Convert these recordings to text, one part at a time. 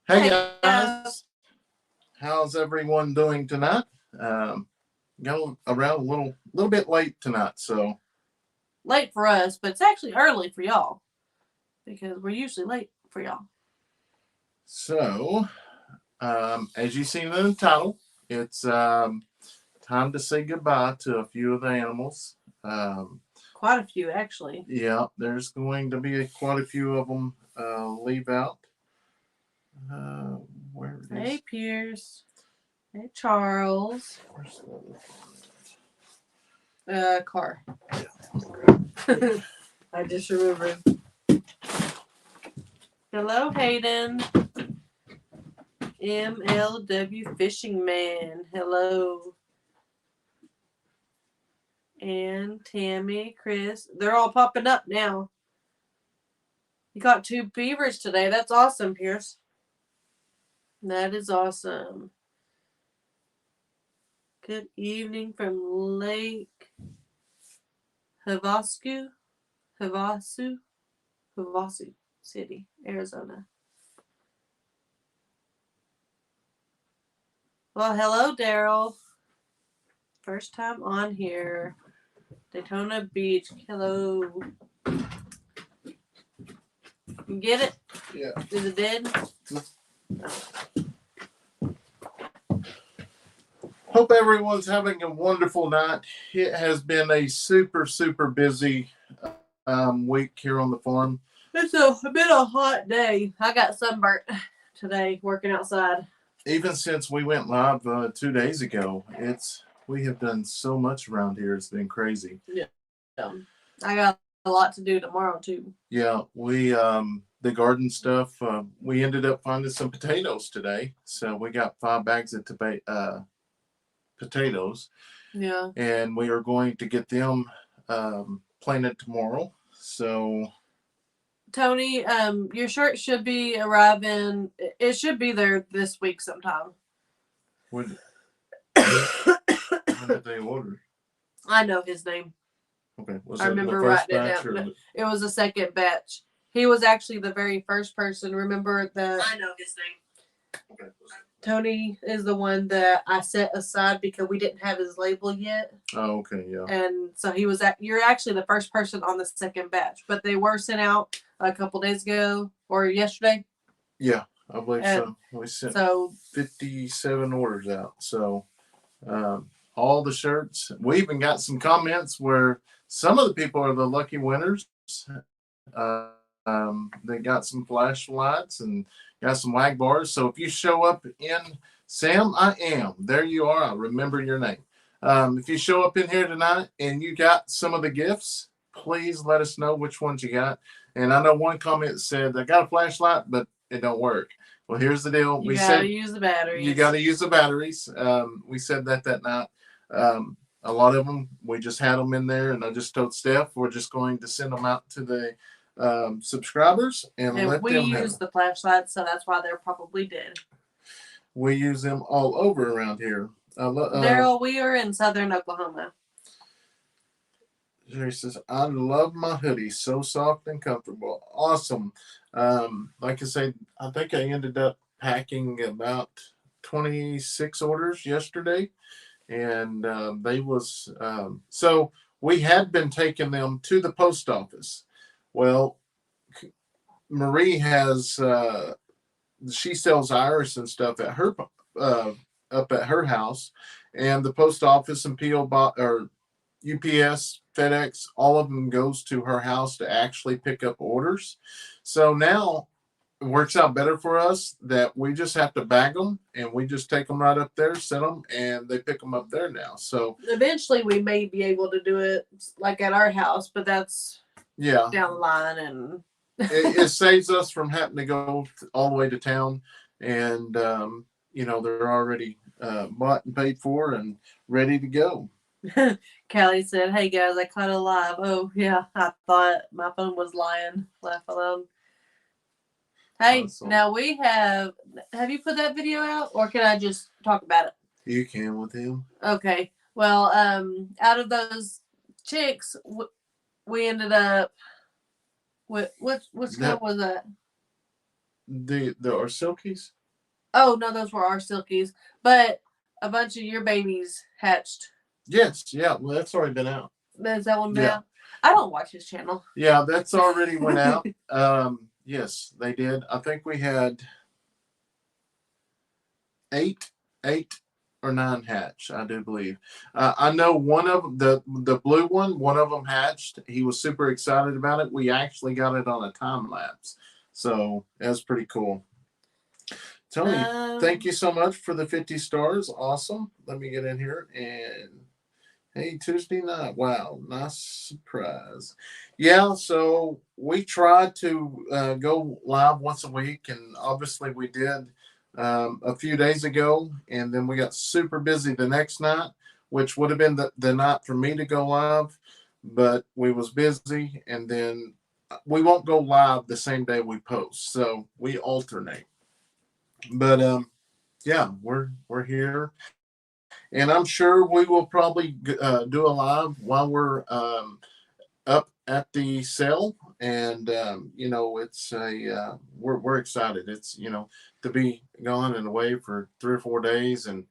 Hey guys, how's everyone doing tonight? Got around a little bit late tonight, so late for us, but it's actually early for y'all because we're usually late for y'all. So, as you've seen in the title, it's time to say goodbye to a few of the animals. Quite a few, actually. Yeah, there's going to be quite a few of them leave out. Where it is? Hey, Pierce. Hey, Charles. Car. Yeah. I just remembered. Hello, Hayden. MLW Fishing Man. Hello. And Tammy, Chris. They're all popping up now. You caught 2 beavers today. That's awesome, Pierce. That is awesome. Good evening from Lake Havasu City, Arizona. Well, hello, Daryl. First time on here. Daytona Beach. Hello. You get it? Yeah. Is it dead? No. Hope everyone's having a wonderful night. It has been a super busy week here on the farm. It's been a hot day. I got sunburnt today working outside. Even since we went live 2 days ago, we have done so much around here. It's been crazy. Yeah. I got a lot to do tomorrow too. Yeah, we the garden stuff. We ended up finding some potatoes today, so we got 5 bags of potatoes. Yeah. And we are going to get them planted tomorrow. So, Tony, your shirt should be arriving. It should be there this week sometime. When did they order? I know his name. Okay. I remember writing it down. It was the second batch. He was actually the very first person. Remember that? I know his name. Okay. Tony is the one that I set aside because we didn't have his label yet. Oh, okay, yeah. And so you're actually the first person on the second batch, but they were sent out a couple days ago or yesterday. Yeah, I believe so. We sent 57 orders out. So all the shirts. We even got some comments where some of the people are the lucky winners. They got some flashlights and got some Wag Bars. So if you show up in Sam, I am. There you are. I remember your name. If you show up in here tonight and you got some of the gifts, please let us know which ones you got. And I know one comment said, I got a flashlight, but it don't work. Well, here's the deal. You gotta use the batteries. You got to use the batteries. We said that night. A lot of them, we just had them in there, and I just told Steph we're just going to send them out to the subscribers and let we them use the flashlights, so that's why they're probably dead. We use them all over around here. Daryl, we are in southern Oklahoma. Jerry says, I love my hoodie. So soft and comfortable. Awesome. Like I said, I think I ended up packing about 26 orders yesterday. And they was so we had been taking them to the post office. Well, Marie has she sells iris and stuff at her up at her house, and the post office and PO or UPS, FedEx, all of them goes to her house to actually pick up orders. So now it works out better for us that we just have to bag them and we just take them right up there, set them, and they pick them up there now. So eventually we may be able to do it like at our house, but that's down the line, and it saves us from having to go all the way to town, and they're already bought and paid for and ready to go. Callie said, hey guys, I caught a live. Oh yeah, I thought my phone was lying. Laugh aloud. Hey, awesome. Now we have you put that video out, or can I just talk about it? You can with him. Okay. Well, out of those chicks, we ended up with what kind was that? The Orsilkies? Oh no, those were our silkies, but a bunch of your babies hatched. Yes, yeah. Well, that's already been out. Is that one been out? I don't watch his channel. Yeah, that's already went out. Yes, they did. I think we had eight or nine hatch, I do believe. I know one of the blue one of them hatched. He was super excited about it. We actually got it on a time lapse, so that's pretty cool. Tony, thank you so much for the 50 stars. Awesome. Let me get in here and hey, Tuesday night. Wow, nice surprise. Yeah, so we tried to go live once a week, and obviously we did a few days ago, and then we got super busy the next night, which would have been the night for me to go live, but we was busy, and then we won't go live the same day we post, so we alternate. But yeah, we're here, and I'm sure we will probably do a live while we're up at the sale. And you know, it's a we're excited. It's, you know, to be gone and away for 3 or 4 days and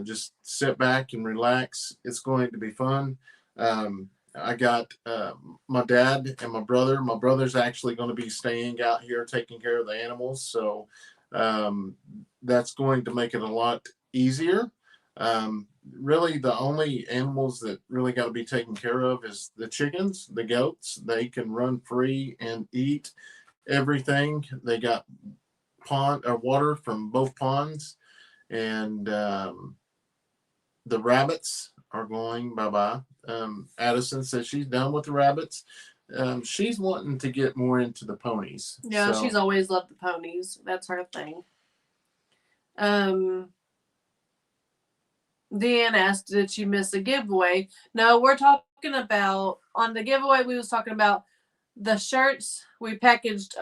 just sit back and relax. It's going to be fun. I got my dad and my brother. My brother's actually going to be staying out here taking care of the animals, so that's going to make it a lot easier. Really, the only animals that really got to be taken care of is the chickens, the goats. They can run free and eat everything. They got pond or water from both ponds, and the rabbits are going bye bye. Addison says she's done with the rabbits. She's wanting to get more into the ponies. Yeah, so she's always loved the ponies. That's her thing. Deanne asked, did she miss a giveaway? No, we're talking about, on the giveaway, we was talking about the shirts. We packaged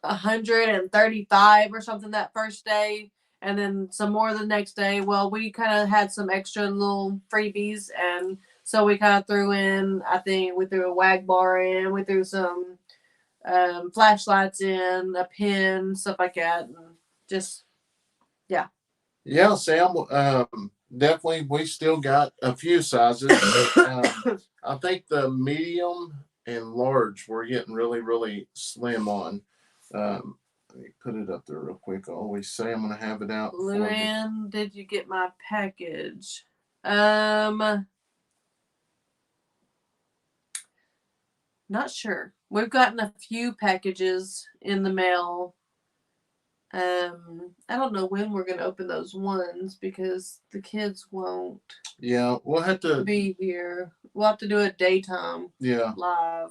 135 or something that first day, and then some more the next day. Well, we kind of had some extra little freebies, and so we kind of threw in, I think we threw a Wag Bar in, we threw some flashlights in, a pin, stuff like that, and just, yeah. Yeah, Sam, definitely we still got a few sizes. I think the medium and large we're getting really, really slim on. Let me put it up there real quick. I always say I'm going to have it out. Luann, did you get my package? Not sure. We've gotten a few packages in the mail. I don't know when we're gonna open those ones because the kids won't. Yeah, we'll have to be here. We'll have to do a daytime. Yeah. Live.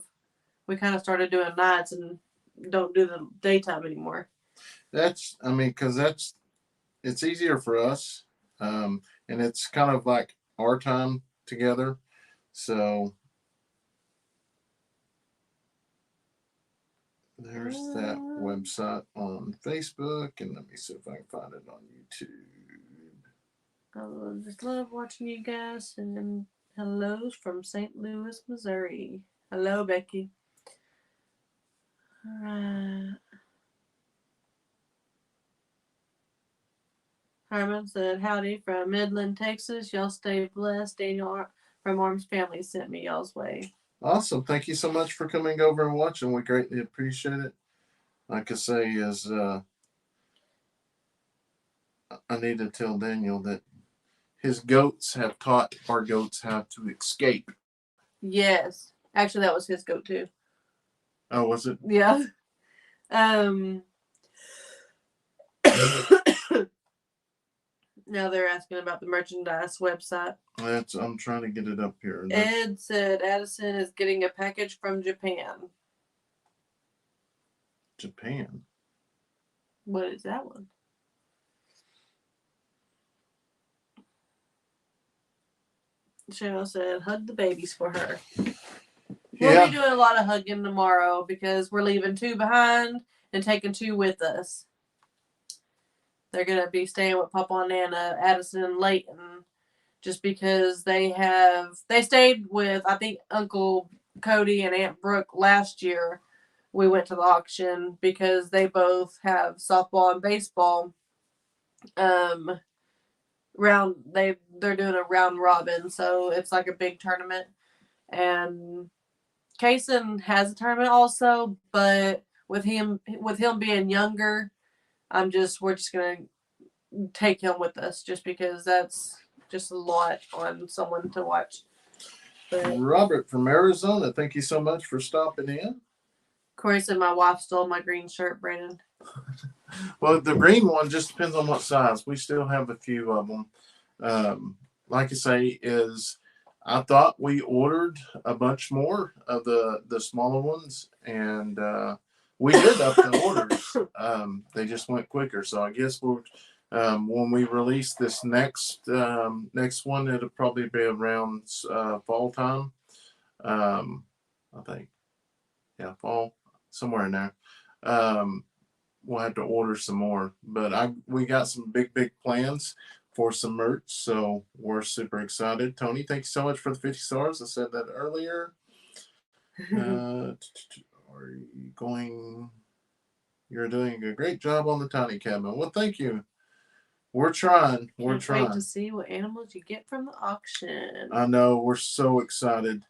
We kind of started doing nights and don't do the daytime anymore. That's, I mean, because it's easier for us, and it's kind of like our time together. So there's that website on Facebook, and let me see if I can find it on YouTube. I just love watching you guys, and hellos from St. Louis, Missouri. Hello, Becky. All right. Herman said, howdy from Midland, Texas. Y'all stay blessed. Daniel from Arms Family sent me y'all's way. Awesome. Thank you so much for coming over and watching. We greatly appreciate it. Like I say, is I need to tell Daniel that his goats have taught our goats how to escape. Yes. Actually, that was his goat too. Oh, was it? Yeah. Now they're asking about the merchandise website. I'm trying to get it up here. Ed said Addison is getting a package from Japan. Japan? What is that one? Cheryl said, hug the babies for her. We'll be doing a lot of hugging tomorrow because we're leaving 2 behind and taking 2 with us. They're going to be staying with Papa and Nana, Addison and Leighton, just because they stayed with, I think, Uncle Cody and Aunt Brooke last year. We went to the auction because they both have softball and baseball. they're doing a round robin, so it's like a big tournament. And Kayson has a tournament also, but with him being younger, we're just gonna take him with us just because that's just a lot on someone to watch. But Robert from Arizona, thank you so much for stopping in. Corey said my wife stole my green shirt, Brandon. Well, the green one just depends on what size. We still have a few of them. Like I say, I thought we ordered a bunch more of the smaller ones, and we did up the orders. They just went quicker. So I guess when we release this next one, it'll probably be around fall time. I think, yeah, fall, somewhere in there. We'll have to order some more, but we got some big plans for some merch, so we're super excited. Tony, thank you so much for the 50 stars. I said that earlier. Are you going? You're doing a great job on the tiny cabin. Well, thank you. We're trying. Can't wait to see what animals you get from the auction. I know. We're so excited.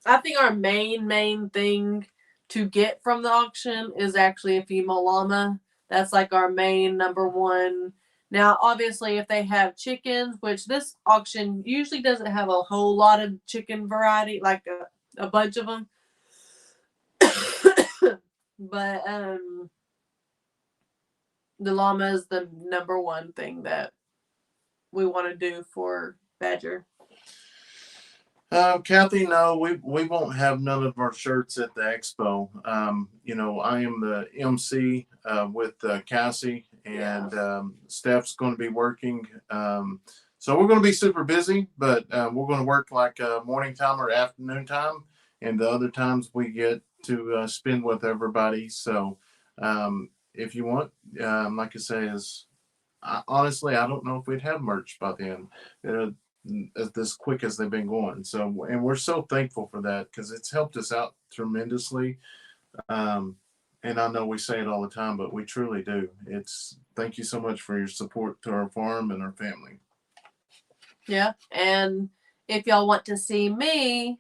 I think our main thing to get from the auction is actually a female llama. That's like our main number one. Now, obviously, if they have chickens, which this auction usually doesn't have a whole lot of chicken variety, like a bunch of them. But the llama is the number one thing that we want to do for Badger. Kathy, no, we won't have none of our shirts at the expo. I am the MC with Cassie, and Steph's going to be working. So we're going to be super busy, but we're going to work like morning time or afternoon time, and the other times we get to spend with everybody. So if you want, like I say, honestly, I don't know if we'd have merch by then. As quick as they've been going. So, and we're so thankful for that because it's helped us out tremendously. And I know we say it all the time, but we truly do. Thank you so much for your support to our farm and our family. Yeah. And if y'all want to see me,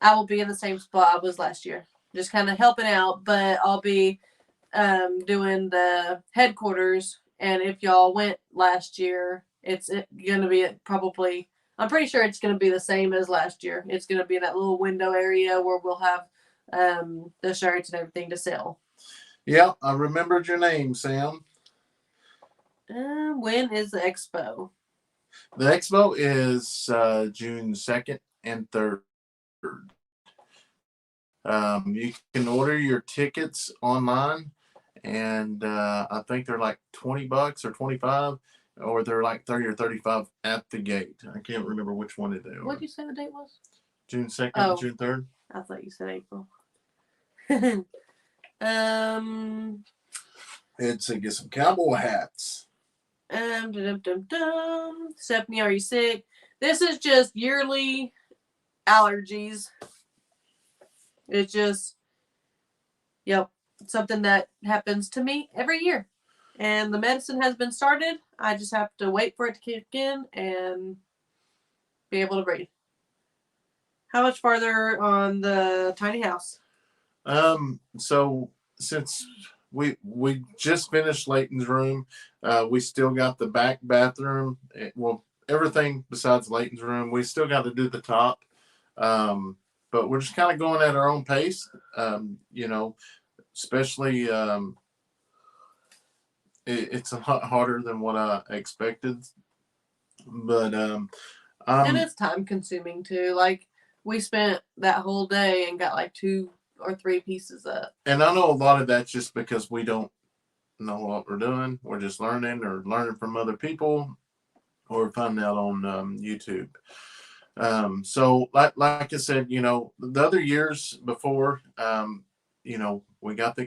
I will be in the same spot I was last year, just kind of helping out, but I'll be doing the headquarters. And if y'all went last year, it's going to be probably, I'm pretty sure it's going to be the same as last year. It's going to be in that little window area where we'll have the shirts and everything to sell. Yeah, I remembered your name, Sam. When is the expo? The expo is June 2nd and 3rd. You can order your tickets online, and I think they're like $20 or $25. Or they're like 30 or 35 at the gate. I can't remember which one it is. What did you say the date was? June 2nd and June 3rd. I thought you said April. It's to get some cowboy hats. Stephanie, are you sick? This is just yearly allergies. It's just, something that happens to me every year. And the medicine has been started. I just have to wait for it to kick in and be able to breathe. How much farther on the tiny house? So since we just finished Leighton's room, we still got the back bathroom. Well, everything besides Leighton's room, we still got to do the top. But we're just kind of going at our own pace. Especially. It's a lot harder than what I expected, but and it's time consuming too. Like we spent that whole day and got like 2 or 3 pieces up. And I know a lot of that's just because we don't know what we're doing. We're just learning from other people, or finding out on YouTube. So like I said, the other years before, we got the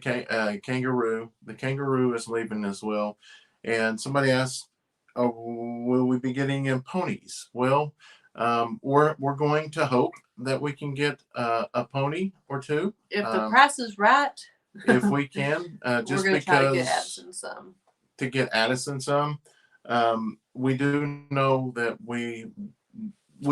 kangaroo. The kangaroo is leaving as well. And somebody asked, will we be getting in ponies? Well, we're going to hope that we can get a pony or two. If the price is right. If we can, just we're because try to get Addison some. to get Addison some. We do know that we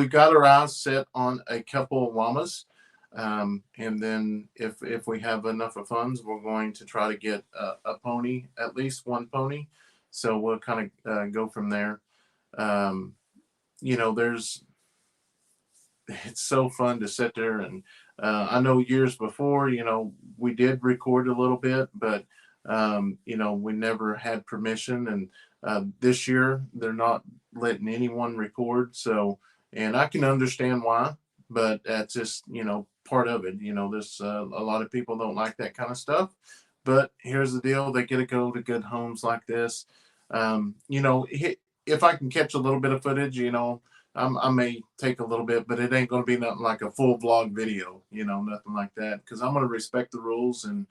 got our eyes set on a couple of llamas. And then if we have enough of funds, we're going to try to get a pony, at least one pony. So we'll kind of go from there. You know, it's so fun to sit there and I know years before, you know, we did record a little bit, but you know, we never had permission. And this year they're not letting anyone record. So, and I can understand why, but that's just, you know, part of it. You know, there's a lot of people don't like that kind of stuff. But here's the deal: they get to go to good homes like this. You know, if I can catch a little bit of footage, you know, I may take a little bit, but it ain't going to be nothing like a full vlog video, you know, nothing like that. Because I'm going to respect the rules, and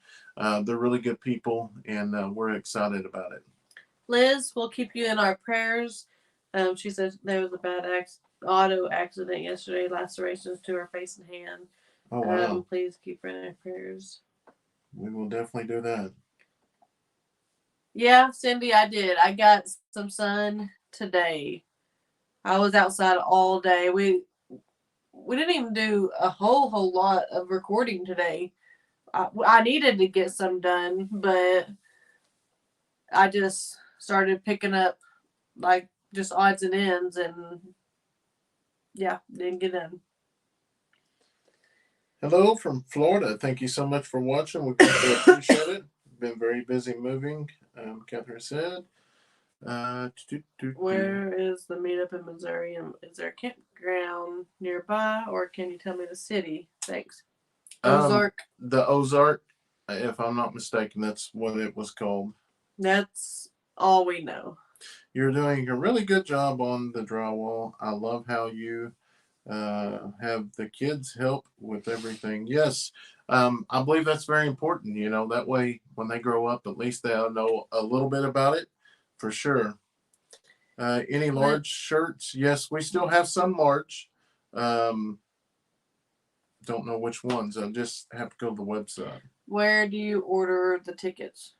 they're really good people, and we're excited about it. Liz, we'll keep you in our prayers. She says there was a bad auto accident yesterday, lacerations to her face and hand. Oh, wow. Please keep her in our prayers. We will definitely do that. Yeah, Cindy, I did. I got some sun today. I was outside all day. We didn't even do a whole lot of recording today. I needed to get some done, but I just started picking up like just odds and ends, and yeah, didn't get done. Hello from Florida. Thank you so much for watching. We greatly appreciate it. Been very busy moving, Catherine said. Where is the meetup in Missouri? Is there a campground nearby, or can you tell me the city? Thanks. Ozark. The Ozark, if I'm not mistaken, that's what it was called. That's all we know. You're doing a really good job on the drywall. I love how you have the kids help with everything. Yes, I believe that's very important. You know, that way when they grow up, at least they'll know a little bit about it, for sure. Any large shirts? Yes, we still have some large. Don't know which ones. I just have to go to the website. Where do you order the tickets?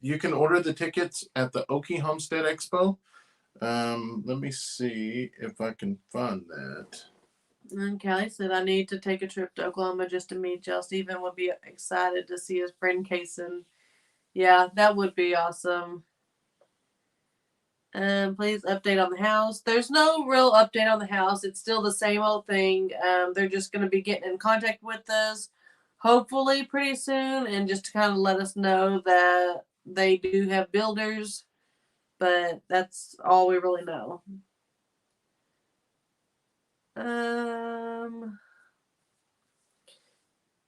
You can order the tickets at the Homestead Expo. Let me see if I can find that. And Callie said, I need to take a trip to Oklahoma just to meet y'all. Stephen would be excited to see his friend Kayson. Yeah, that would be awesome. Please update on the house. There's no real update on the house. It's still the same old thing. They're just going to be getting in contact with us hopefully pretty soon, and just to kind of let us know that they do have builders, but that's all we really know.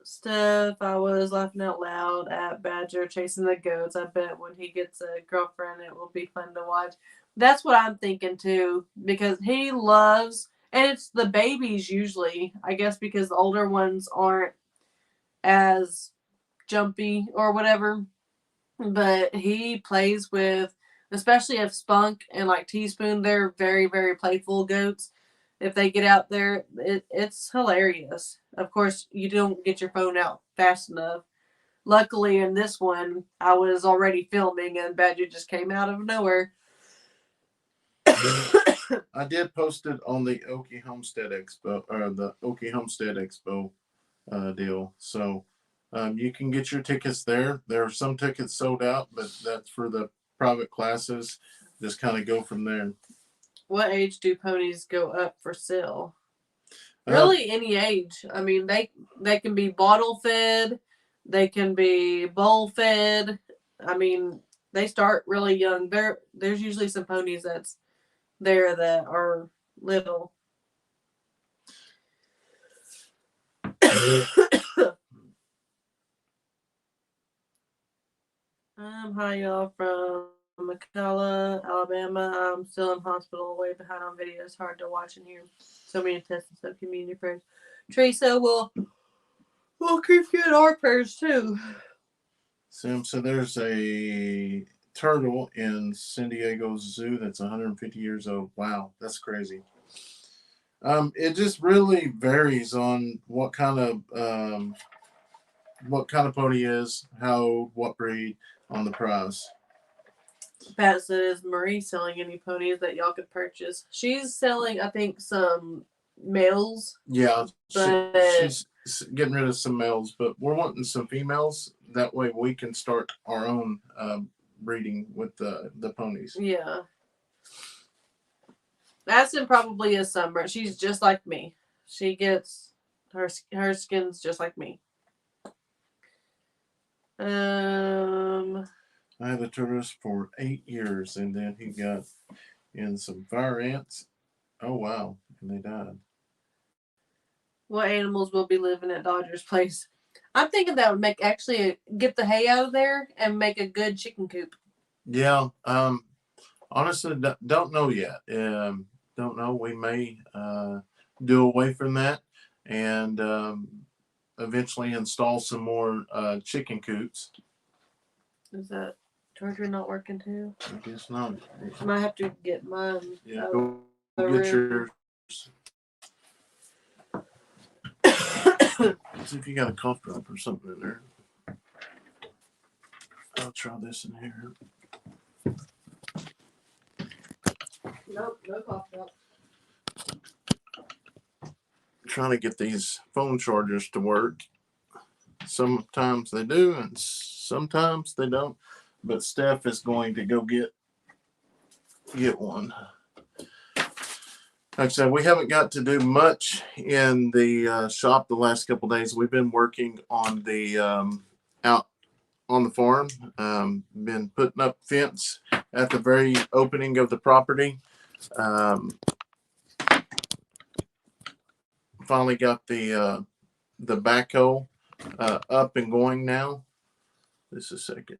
Stuff. I was laughing out loud at Badger chasing the goats. I bet when he gets a girlfriend, it will be fun to watch. That's what I'm thinking too, because he loves, and it's the babies usually, I guess, because the older ones aren't as jumpy or whatever, but he plays with, especially if Spunk and like Teaspoon, they're very, very playful goats. If they get out there, it's hilarious. Of course, you don't get your phone out fast enough. Luckily, in this one, I was already filming and Badger just came out of nowhere. I did post it on the Homestead Expo, or the Homestead Expo deal. So you can get your tickets there. There are some tickets sold out, but that's for the private classes. Just kind of go from there. What age do ponies go up for sale? Really, any age. I mean, they can be bottle fed, they can be bowl fed. I mean, they start really young. There's usually some ponies that's there that are little. Hi y'all from McCalla, Alabama. I'm still in hospital, way behind on videos. Hard to watch and hear. So many tests and stuff. Community prayers. Teresa, we'll keep you in our prayers too. So there's a turtle in San Diego Zoo that's 150 years old. Wow, that's crazy. It just really varies on what kind of pony is, how old, what breed, on the price. Pat said, is Marie selling any ponies that y'all could purchase? She's selling, I think, some males. Yeah, but she's getting rid of some males, but we're wanting some females. That way we can start our own breeding with the ponies. Yeah. Addison probably is summer. She's just like me. She gets her skin's just like me. I had a tortoise for 8 years, and then he got in some fire ants. Oh wow, and they died. What animals will be living at Dodger's place? I'm thinking that would make get the hay out of there and make a good chicken coop. Yeah. Honestly, don't know yet. Don't know. We may do away from that and eventually install some more chicken coops. Is that charger not working too? I guess not. I might have to get mine. Yeah, go get yours. See if you got a cough drop or something in there. I'll try this in here. Nope, no cough drop. Trying to get these phone chargers to work. Sometimes they do, and sometimes they don't. But Steph is going to go get one. Like I said, we haven't got to do much in the shop the last couple days. We've been working on the out on the farm. Been putting up fence at the very opening of the property. Finally got the backhoe up and going now. Just a second.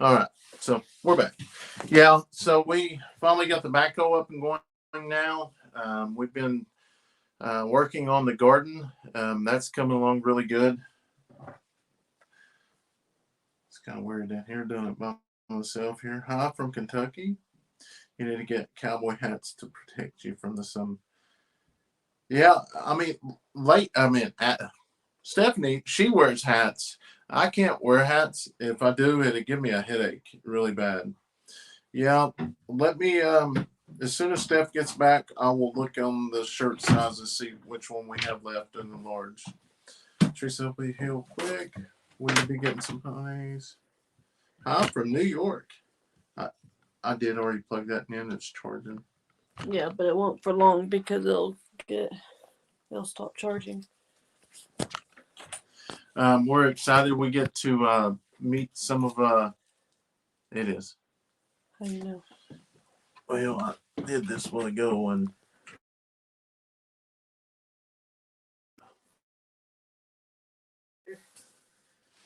All right, so we're back. Yeah, so we finally got the backhoe up and going now. We've been working on the garden. That's coming along really good. It's kind of weird down here doing it by myself here. Hi from Kentucky. You need to get cowboy hats to protect you from the sun. Yeah, I mean, Stephanie, she wears hats. I can't wear hats. If I do, it'll give me a headache really bad. Yeah, let me, as soon as Steph gets back, I will look on the shirt sizes, see which one we have left in the large. Teresa will be here quick. We'll be getting some pies. Hi from New York. I did already plug that in. It's charging. Yeah, but it won't for long because they'll stop charging. We're excited we get to meet some of it is. How do you know? Well, I did this a while ago and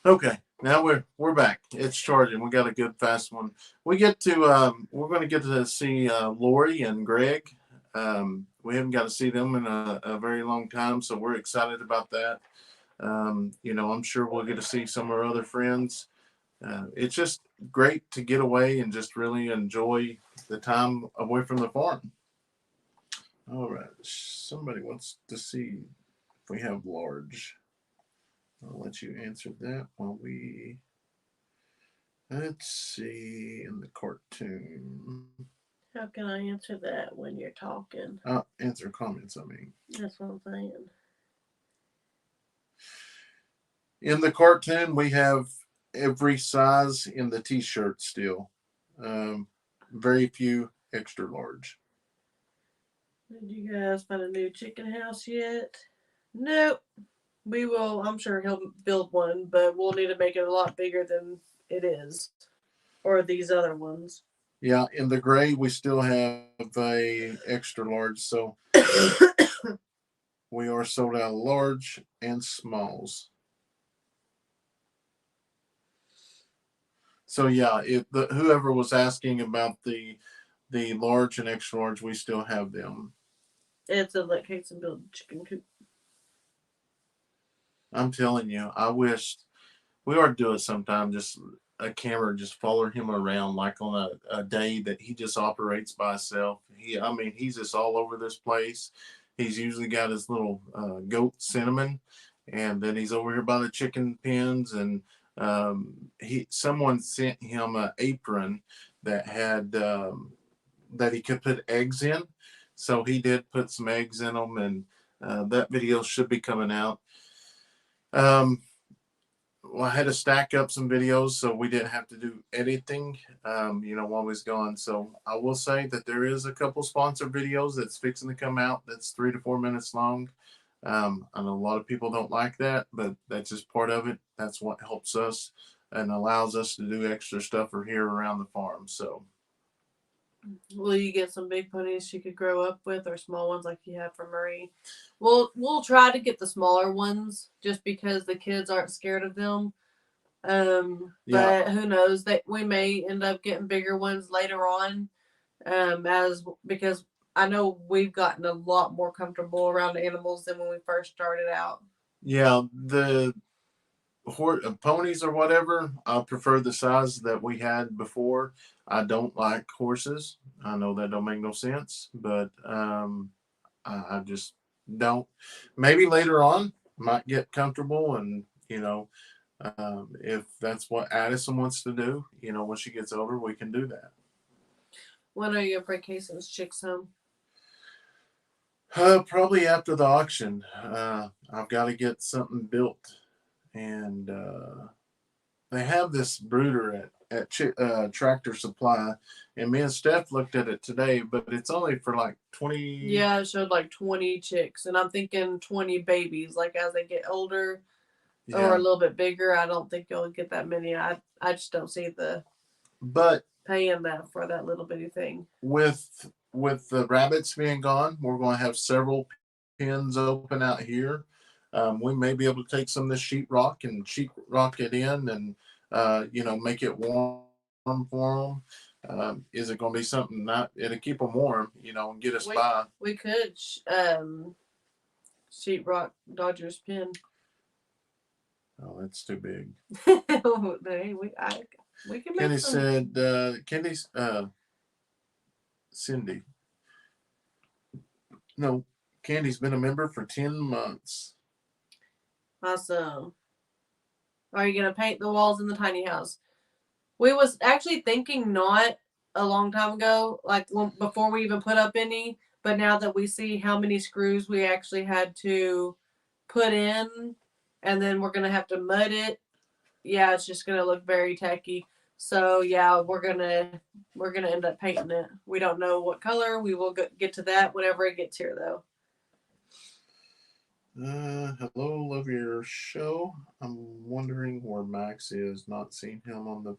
okay, now we're back. It's charging. We got a good fast one. We get to we're going to get to see Lori and Greg. We haven't got to see them in a very long time, so we're excited about that. I'm sure we'll get to see some of our other friends. It's just great to get away and just really enjoy the time away from the farm. All right, somebody wants to see if we have large. I'll let you answer that while let's see in the cartoon. How can I answer that when you're talking? Answer comments, I mean. That's what I'm saying. In the cartoon, we have every size in the t-shirt still. Very few extra large. Did you guys find a new chicken house yet? Nope. We will. I'm sure he'll build one, but we'll need to make it a lot bigger than it is, or these other ones. Yeah, in the gray, we still have a extra large, so we are sold out large and smalls. So yeah, whoever was asking about the large and extra large, we still have them. It's a let Kayson build a chicken coop. I'm telling you, I wish we ought to do it sometime. Just a camera, just follow him around like on a day that he just operates by himself. I mean, he's just all over this place. He's usually got his little goat Cinnamon, and then he's over here by the chicken pens. And someone sent him an apron that had that he could put eggs in. So he did put some eggs in them, and that video should be coming out. Well, I had to stack up some videos so we didn't have to do editing, while he's gone. So I will say that there is a couple sponsored videos that's fixing to come out. That's 3 to 4 minutes long. I know a lot of people don't like that, but that's just part of it. That's what helps us and allows us to do extra stuff here around the farm. So, will you get some big ponies she could grow up with, or small ones like you had for Marie? We'll try to get the smaller ones just because the kids aren't scared of them. But who knows, that we may end up getting bigger ones later on. Because I know we've gotten a lot more comfortable around animals than when we first started out. Yeah, the ponies or whatever, I prefer the size that we had before. I don't like horses. I know that don't make no sense, but I just don't. Maybe later on might get comfortable, and if that's what Addison wants to do, when she gets older, we can do that. When are you gonna bring Kayson's chicks home? Probably after the auction. I've got to get something built, and they have this brooder at Tractor Supply, and me and Steph looked at it today, but it's only for like 20. Yeah, it showed like 20 chicks, and I'm thinking 20 babies. Like as they get older or a little bit bigger, I don't think you'll get that many. I just don't see but paying that for that little bitty thing. With the rabbits being gone, we're going to have several pens open out here. We may be able to take some of this sheetrock and sheetrock it in, and make it warm for them. Is it going to be something it'll keep them warm, and get us by? We could sheetrock Dodger's pen. Oh, that's too big. Hey, we can make Kenny some. said, Cindy. No, Candy's been a member for 10 months. Awesome. Are you going to paint the walls in the tiny house? We was actually thinking not a long time ago, like before we even put up any, but now that we see how many screws we actually had to put in, and then we're going to have to mud it. Yeah, it's just going to look very tacky. So yeah, we're gonna end up painting it. We don't know what color. We will get to that whenever it gets here, though. Hello, love your show. I'm wondering where Max is. Not seen him on the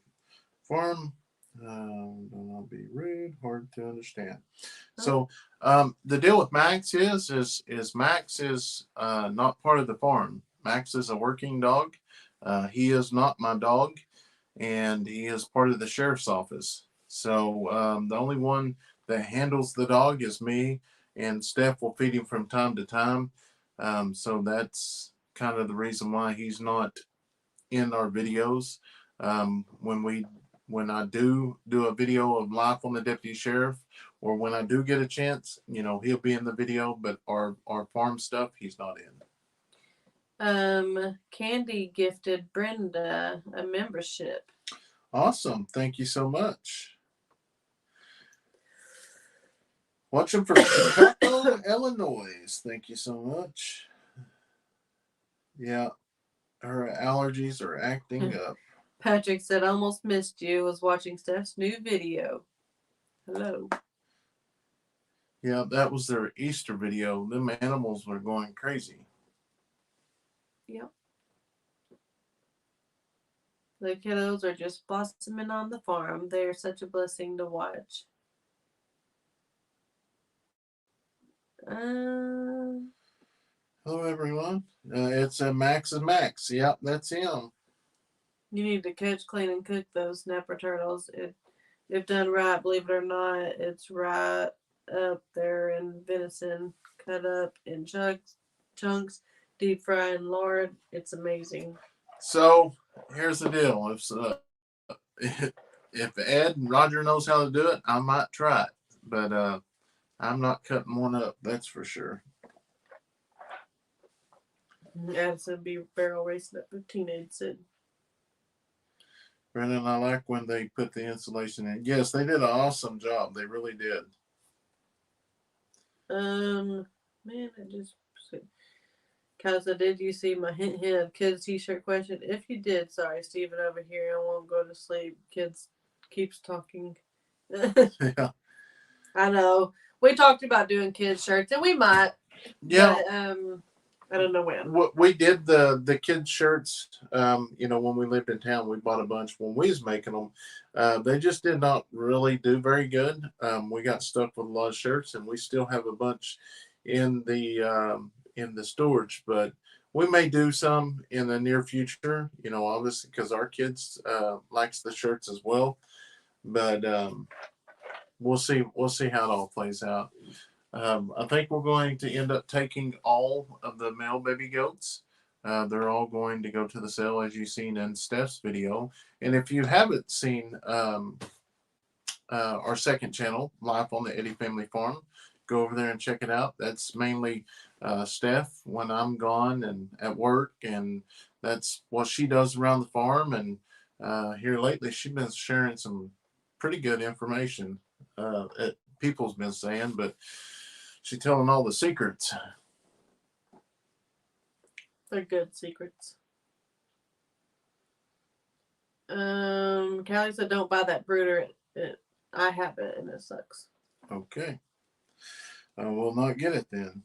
farm. Do not be rude. Hard to understand. So, the deal with Max is Max is not part of the farm. Max is a working dog. He is not my dog, and he is part of the sheriff's office. So the only one that handles the dog is me, and Steph will feed him from time to time. So that's kind of the reason why he's not in our videos. When I do a video of life on the deputy sheriff, or when I do get a chance, he'll be in the video, but our farm stuff, he's not in. Candy gifted Brenda a membership. Awesome. Thank you so much. Watching from Chicago, Illinois. Thank you so much. Yeah, her allergies are acting up. Patrick said, almost missed you. Was watching Steph's new video. Hello. Yeah, that was their Easter video. Them animals were going crazy. Yep. The kiddos are just blossoming on the farm. They are such a blessing to watch. Hello, everyone. It's Max's Max. Yep, that's him. You need to catch, clean, and cook those snapper turtles. If done right, believe it or not, it's right up there in venison, cut up in chunks, deep fried and lard. It's amazing. So here's the deal: if Ed and Roger knows how to do it, I might try it. But I'm not cutting one up, that's for sure. Addison be barrel racing at 15, said. Brendan, I like when they put the insulation in. Yes, they did an awesome job. They really did. Man, I just Kayson, did you see my hint of kids t-shirt question? If you did, sorry, Steven over here, I won't go to sleep. Kids keeps talking. Yeah. I know. We talked about doing kids shirts, and we might. Yeah. But, I don't know when. We did the kids shirts. When we lived in town, we bought a bunch when we was making them. They just did not really do very good. We got stuck with a lot of shirts, and we still have a bunch in the storage. But we may do some in the near future. Obviously because our kids likes the shirts as well. But we'll see. We'll see how it all plays out. I think we're going to end up taking all of the male baby goats. They're all going to go to the sale, as you've seen in Steph's video. And if you haven't seen our second channel, Live on the Eddy Family Farm, go over there and check it out. That's mainly Steph when I'm gone and at work, and that's what she does around the farm. And here lately, she's been sharing some pretty good information. People's been saying, but she's telling all the secrets. They're good secrets. Callie said, "Don't buy that brooder. I have it and it sucks." Okay, I will not get it then.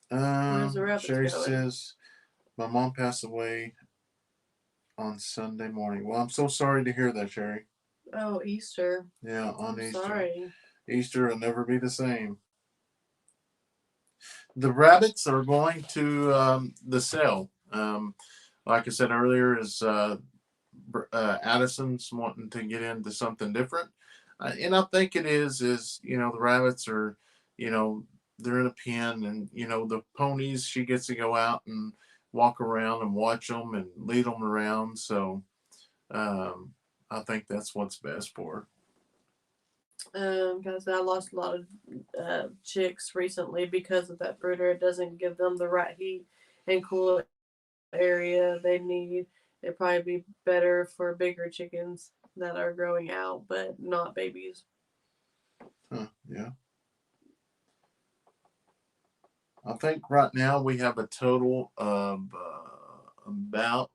Where's the rabbits Sherry going? says, "My mom passed away on Sunday morning." Well, I'm so sorry to hear that, Sherry. Oh, Easter. Yeah, on Easter. Sorry. Easter will never be the same. The rabbits are going to the sale. Like I said earlier, is Addison's wanting to get into something different, and I think it is the rabbits are, they're in a pen, and the ponies, she gets to go out and walk around and watch them and lead them around. So I think that's what's best for her. Because I lost a lot of chicks recently because of that brooder. It doesn't give them the right heat and cool area they need. It'd probably be better for bigger chickens that are growing out, but not babies. Yeah. I think right now we have a total of about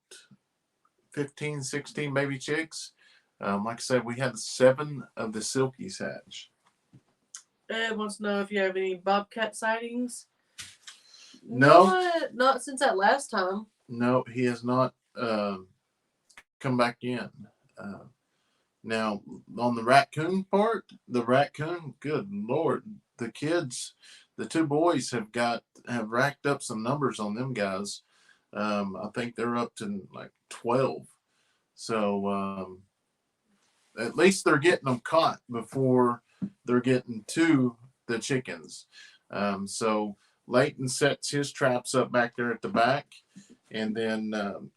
15, 16 baby chicks. Like I said, we had 7 of the silkies hatch. Ed wants to know if you have any bobcat sightings. No. Not since that last time. No, he has not come back in. Now, on the raccoon part, good Lord, the kids, the 2 boys have racked up some numbers on them guys. I think they're up to like 12. So at least they're getting them caught before they're getting to the chickens. So Leighton sets his traps up back there at the back, and then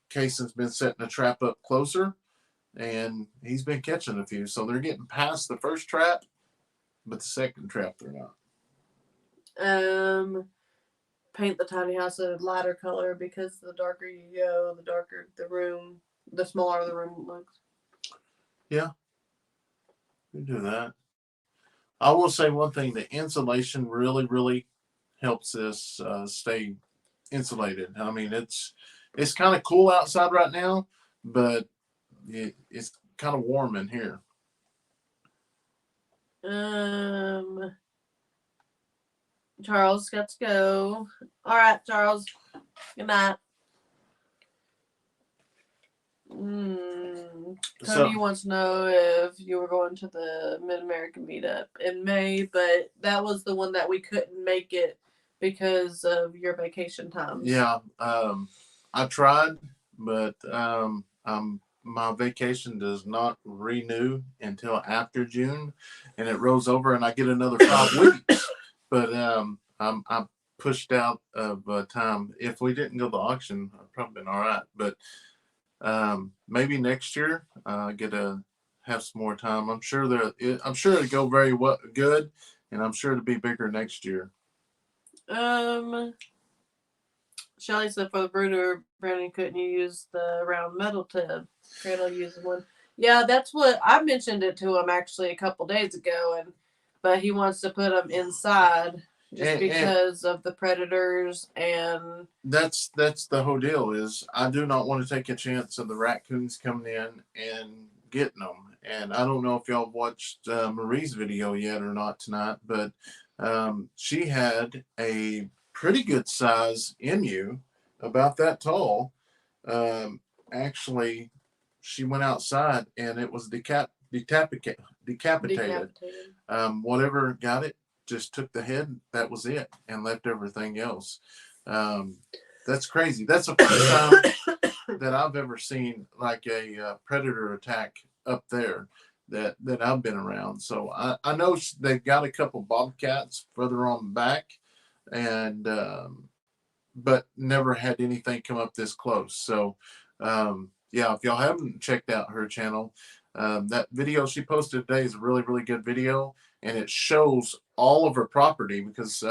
Kayson's been setting a trap up closer, and he's been catching a few. So they're getting past the first trap, but the second trap they're not. Paint the tiny house a lighter color, because the darker you go, the darker the room, the smaller the room looks. Yeah, we do that. I will say one thing: the insulation really, really helps this stay insulated. I mean, it's kind of cool outside right now, but it's kind of warm in here. Charles got to go. All right, Charles. Good night. Tony wants to know if you were going to the Mid-American meetup in May, but that was the one that we couldn't make it because of your vacation times. Yeah, I tried, but my vacation does not renew until after June, and it rolls over, and I get another 5 weeks. But I'm pushed out of time. If we didn't go to the auction, I'd probably been all right. But maybe next year get to have some more time. I'm sure it'll go very good, and I'm sure it'll be bigger next year. Shelly said for the brooder, Brandon, couldn't you use the round metal tub? Crandall uses one. Yeah, that's what I mentioned it to him actually a couple days ago, but he wants to put them inside just because of the predators, and that's the whole deal. Is I do not want to take a chance of the raccoons coming in and getting them. And I don't know if y'all watched Marie's video yet or not tonight, but she had a pretty good size emu, about that tall. Actually, she went outside and it was decapitated. Whatever got it just took the head. That was it, and left everything else. That's crazy. That's the first time that I've ever seen like a predator attack up there that I've been around. So I know they've got a couple bobcats further on back, and but never had anything come up this close. So yeah, if y'all haven't checked out her channel, that video she posted today is a really, really good video, and it shows all of her property, because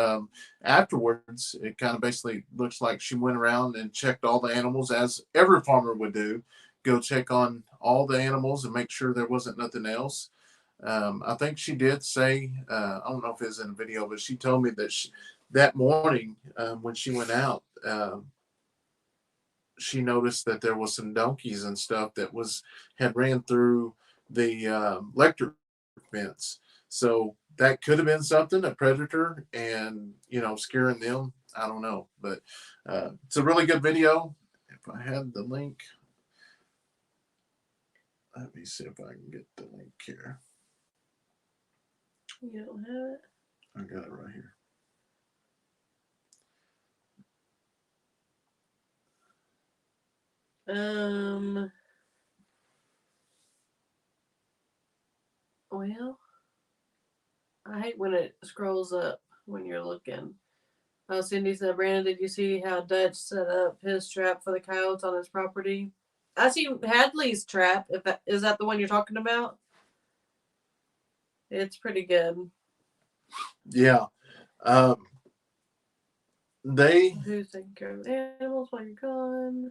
afterwards it kind of basically looks like she went around and checked all the animals, as every farmer would do. Go check on all the animals and make sure there wasn't nothing else. I think she did say, I don't know if it was in a video, but she told me that that morning when she went out, she noticed that there was some donkeys and stuff that had ran through the electric fence. So that could have been something, a predator, and scaring them. I don't know, but it's a really good video. If I had the link, let me see if I can get the link here. You don't have it? I got it right here. Well, I hate when it scrolls up when you're looking. Oh, Cindy said, Brandon, did you see how Dutch set up his trap for the coyotes on his property? I see Hadley's trap. Is that the one you're talking about? It's pretty good. Yeah. Who's taking care of the animals while you're gone?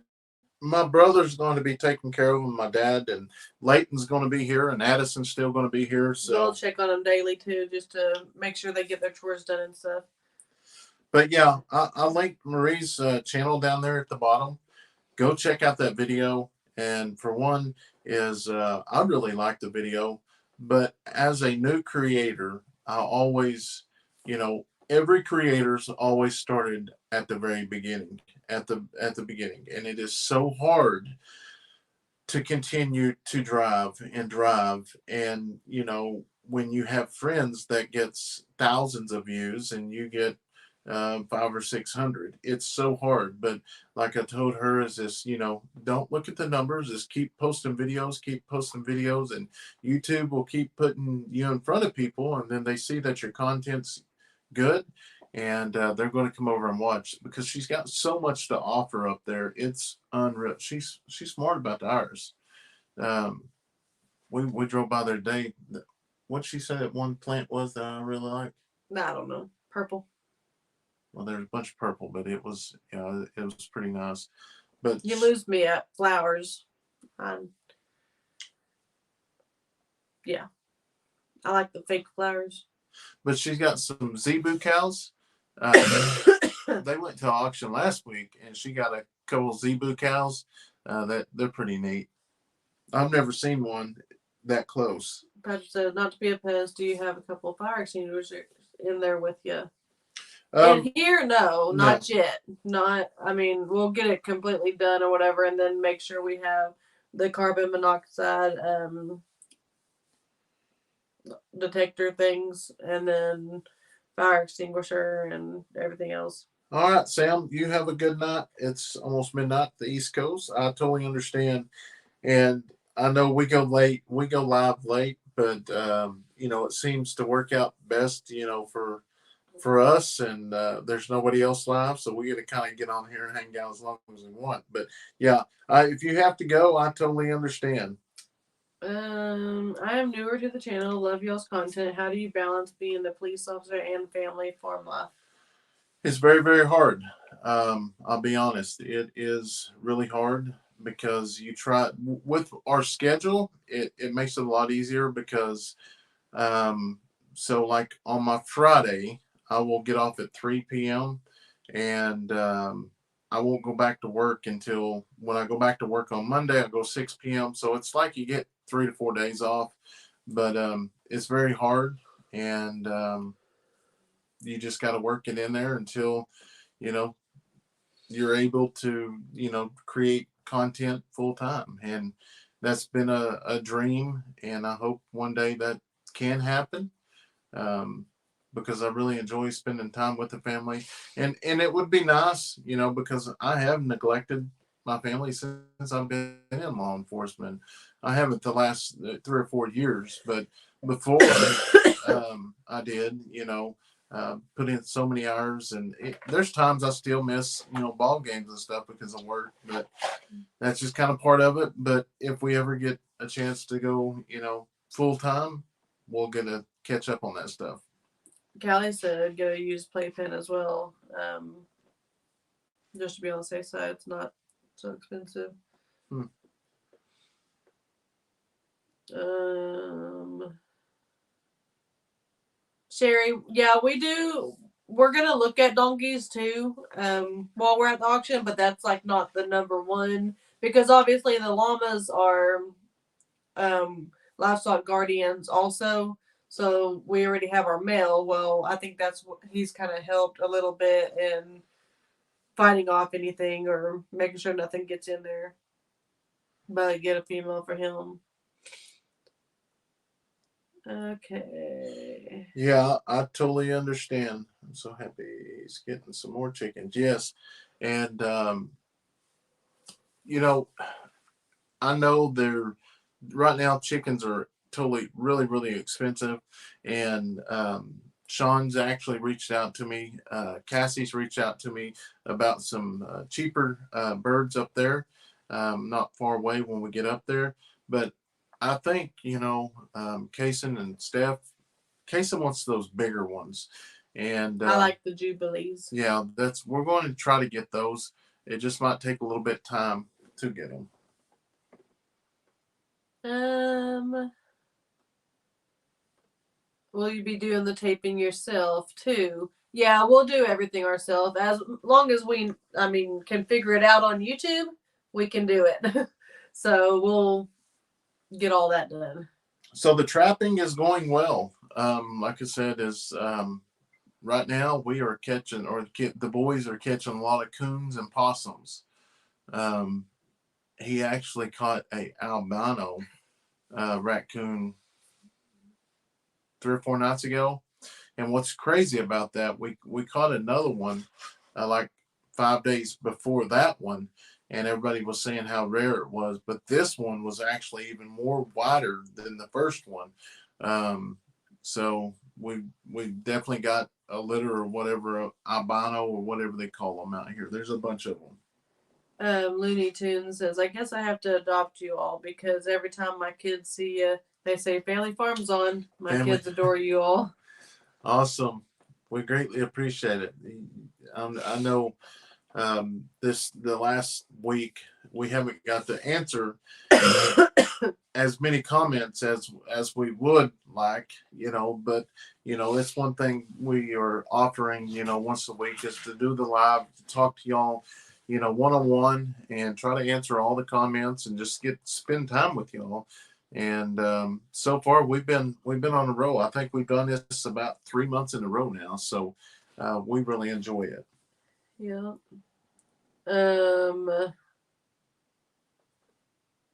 My brother's going to be taking care of them. My dad, and Leighton's going to be here, and Addison's still going to be here. So I'll check on them daily too, just to make sure they get their chores done and stuff. But yeah, I linked Marie's channel down there at the bottom. Go check out that video. And for one, I really like the video. But as a new creator, I always, every creator's always started at the very beginning, at the beginning, and it is so hard to continue to drive, and when you have friends that gets thousands of views and you get 500 or 600, it's so hard. But like I told her, is this, don't look at the numbers, just keep posting videos, and YouTube will keep putting you in front of people, and then they see that your content's good, and they're going to come over and watch, because she's got so much to offer up there. It's unreal. She's smart about the hours. We drove by there today. What she said that one plant was that I really like? I don't know. Purple. Well, there's a bunch of purple, but it was it was pretty nice. But you lose me at flowers. Yeah, I like the fake flowers. But she's got some zebu cows. They went to auction last week, and she got a couple zebu cows. That they're pretty neat. I've never seen one that close. Patrick said, not to be a pest, do you have a couple of fire extinguishers in there with you? And here, no, not yet. We'll get it completely done or whatever, and then make sure we have the carbon monoxide detector things, and then fire extinguisher and everything else. All right, Sam, you have a good night. It's almost midnight, the East Coast. I totally understand. And I know we go live late, but it seems to work out best, for us, and there's nobody else live, so we got to kind of get on here and hang out as long as we want. But yeah, if you have to go, I totally understand. I am newer to the channel. Love y'all's content. How do you balance being a police officer and family farm life? It's very, very hard. I'll be honest. It is really hard because you try with our schedule. It makes it a lot easier because um, so like on my Friday, I will get off at 3 p.m. and I won't go back to work until when I go back to work on Monday. I go 6 p.m. So it's like you get 3 to 4 days off, but it's very hard and you just got to work it in there until you know you're able to create content full time, and that's been a dream, and I hope one day that can happen, um, because I really enjoy spending time with the family, and it would be nice, because I have neglected my family since I've been in law enforcement. I haven't the last 3 or 4 years, but before I did, put in so many hours, and there's times I still miss, ball games and stuff because of work, but that's just kind of part of it. But if we ever get a chance to go, full time, we'll get to catch up on that stuff. Callie said go use playpen as well, just to be on the safe side. It's not so expensive. Sherry, yeah, we do. We're gonna look at donkeys too, while we're at the auction, but that's like not the number one because obviously the llamas are livestock guardians also. So we already have our male. Well, I think that's what he's kind of helped a little bit in fighting off anything or making sure nothing gets in there. But get a female for him. Okay. Yeah, I totally understand. I'm so happy he's getting some more chickens. Yes. And, I know they're right now, chickens are totally, really, really expensive. And, Sean's actually reached out to me. Cassie's reached out to me about some cheaper birds up there, not far away when we get up there. But I think, Kayson and Steph, Kayson wants those bigger ones. And I like the Jubilees. Yeah, we're going to try to get those. It just might take a little bit of time to get them. Will you be doing the taping yourself too? Yeah, we'll do everything ourselves. As long as we, can figure it out on YouTube, we can do it. So we'll get all that done. So the trapping is going well. Like I said, right now we are catching, or the boys are catching a lot of coons and possums. He actually caught a albino raccoon 3 or 4 nights ago. And what's crazy about that, we caught another one like 5 days before that one, and everybody was saying how rare it was. But this one was actually even more wider than the first one. So we definitely got a litter or whatever, albino or whatever they call them out here. There's a bunch of them. Looney Tunes says, I guess I have to adopt you all because every time my kids see you, they say Family Farm's on. My kids adore you all. Awesome. We greatly appreciate it. I know the last week we haven't got to answer as many comments as we would like, but it's one thing we are offering, once a week, is to do the live, to talk to y'all, one-on-one, and try to answer all the comments and just spend time with y'all. And so far we've been on a roll. I think we've done this about 3 months in a row now, so we really enjoy it. Yeah.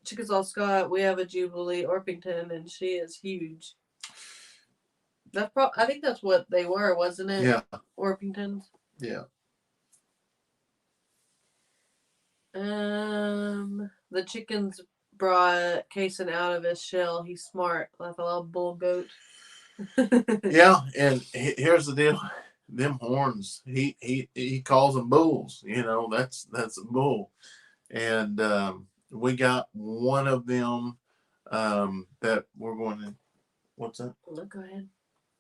Chickasaw Scott, we have a Jubilee Orpington, and she is huge. I think that's what they were, wasn't it? Yeah. Orpingtons. Yeah. The chickens brought Kayson out of his shell. He's smart, like a little bull goat. Yeah, and here's the deal: them horns. He calls them bulls. That's a bull, and we got one of them that we're going to. What's that? No, go ahead.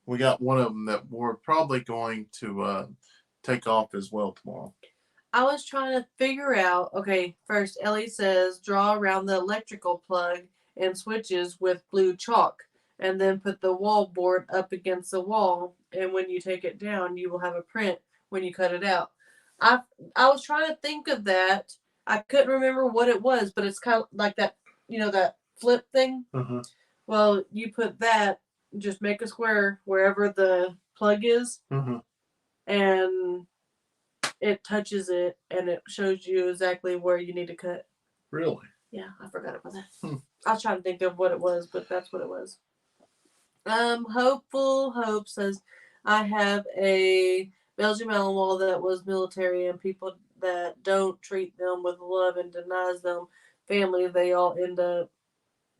We got one of them that we're probably going to take off as well tomorrow. I was trying to figure out. Okay, first Ellie says draw around the electrical plug and switches with blue chalk, and then put the wall board up against the wall. And when you take it down, you will have a print when you cut it out. I was trying to think of that. I couldn't remember what it was, but it's kind of like that, that flip thing. Uh-huh. Well, you put that, just make a square wherever the plug is, and it touches it, and it shows you exactly where you need to cut. Really? Yeah, I forgot about that. I was trying to think of what it was, but that's what it was. Hopeful Hope says, I have a Belgian Malinois that was military, and people that don't treat them with love and denies them family, they all end up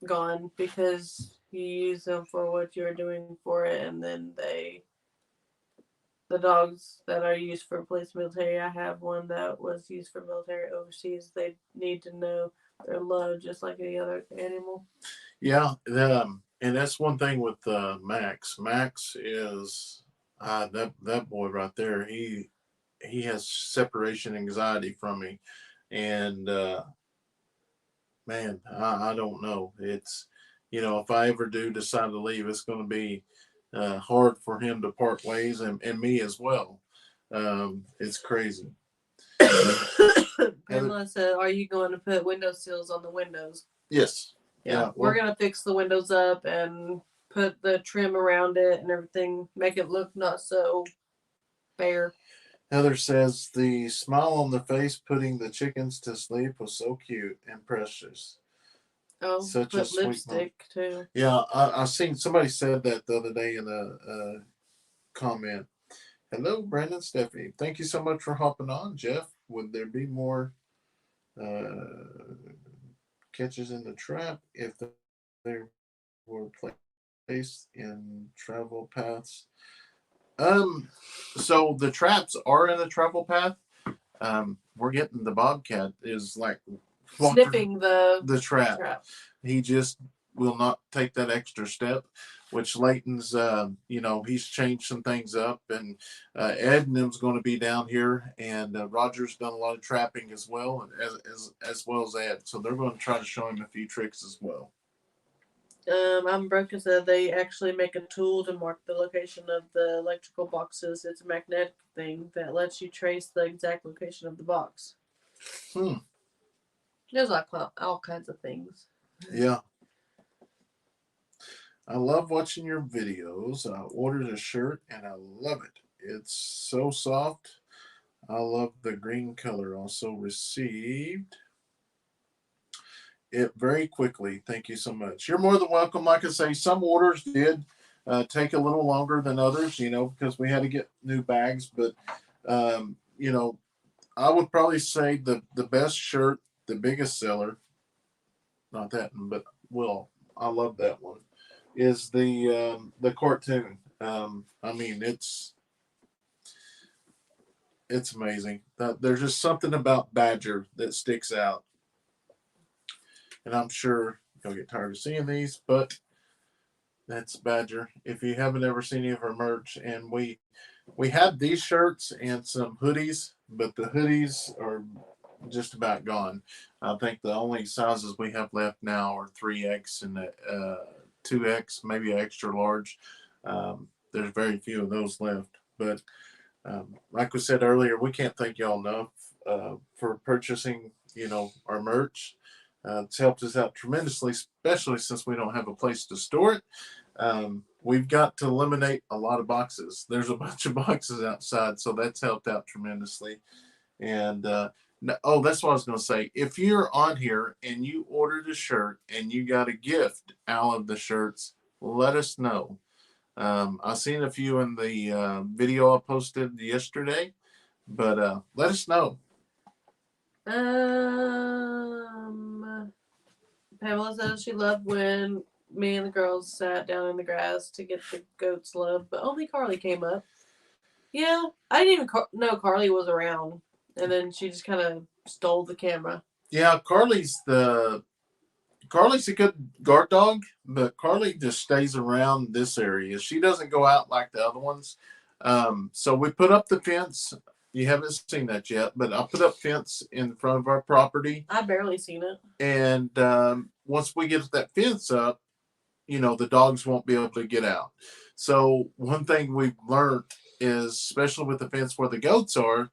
gone because you use them for what you're doing for it, and then the dogs that are used for police military, I have one that was used for military overseas. They need to know they're loved just like any other animal. Yeah, and that's one thing with Max. Max is that boy right there. He has separation anxiety from me, and man, I don't know. It's if I ever do decide to leave, it's going to be hard for him to part ways, and me as well. It's crazy. Pamela said, "Are you going to put window sills on the windows?" Yes. Yeah, we're gonna fix the windows up and put the trim around it and everything, make it look not so bare. Heather says the smile on the face putting the chickens to sleep was so cute and precious. Oh, such put a sweet lipstick too. Yeah, I seen somebody said that the other day in a comment. Hello, Brandon, Stephanie. Thank you so much for hopping on, Jeff. Would there be more catches in the trap if they were placed in travel paths? So the traps are in a travel path. We're getting the bobcat is like Sniffing the trap. He just will not take that extra step, which Leighton's, he's changed some things up, and Ed and them's going to be down here, and Roger's done a lot of trapping as well, as well as Ed. So they're going to try to show him a few tricks as well. I'm broken said they actually make a tool to mark the location of the electrical boxes. It's a magnetic thing that lets you trace the exact location of the box. There's like all kinds of things. Yeah. I love watching your videos. I ordered a shirt and I love it. It's so soft. I love the green color. Also received it very quickly. Thank you so much. You're more than welcome. Like I say, some orders did take a little longer than others, because we had to get new bags. But, I would probably say the best shirt, the biggest seller, not that one, but I love that one, is the cartoon. I mean, it's amazing. There's just something about Badger that sticks out. And I'm sure you'll get tired of seeing these, but that's Badger. If you haven't ever seen any of our merch, and we had these shirts and some hoodies, but the hoodies are just about gone. I think the only sizes we have left now are 3X and 2X, maybe extra large. There's very few of those left. But like we said earlier, we can't thank y'all enough for purchasing, our merch. It's helped us out tremendously, especially since we don't have a place to store it. We've got to eliminate a lot of boxes. There's a bunch of boxes outside, so that's helped out tremendously. And that's what I was going to say. If you're on here and you ordered a shirt and you got a gift out of the shirts, let us know. I seen a few in the video I posted yesterday, but let us know. Pamela says she loved when me and the girls sat down in the grass to get the goat's love, but only Carly came up. Yeah, I didn't even know Carly was around, and then she just kind of stole the camera. Yeah, Carly's Carly's a good guard dog, but Carly just stays around this area. She doesn't go out like the other ones. So we put up the fence. You haven't seen that yet, but I put up fence in front of our property. I barely seen it. And once we get that fence up, the dogs won't be able to get out. So one thing we've learned is, especially with the fence where the goats are,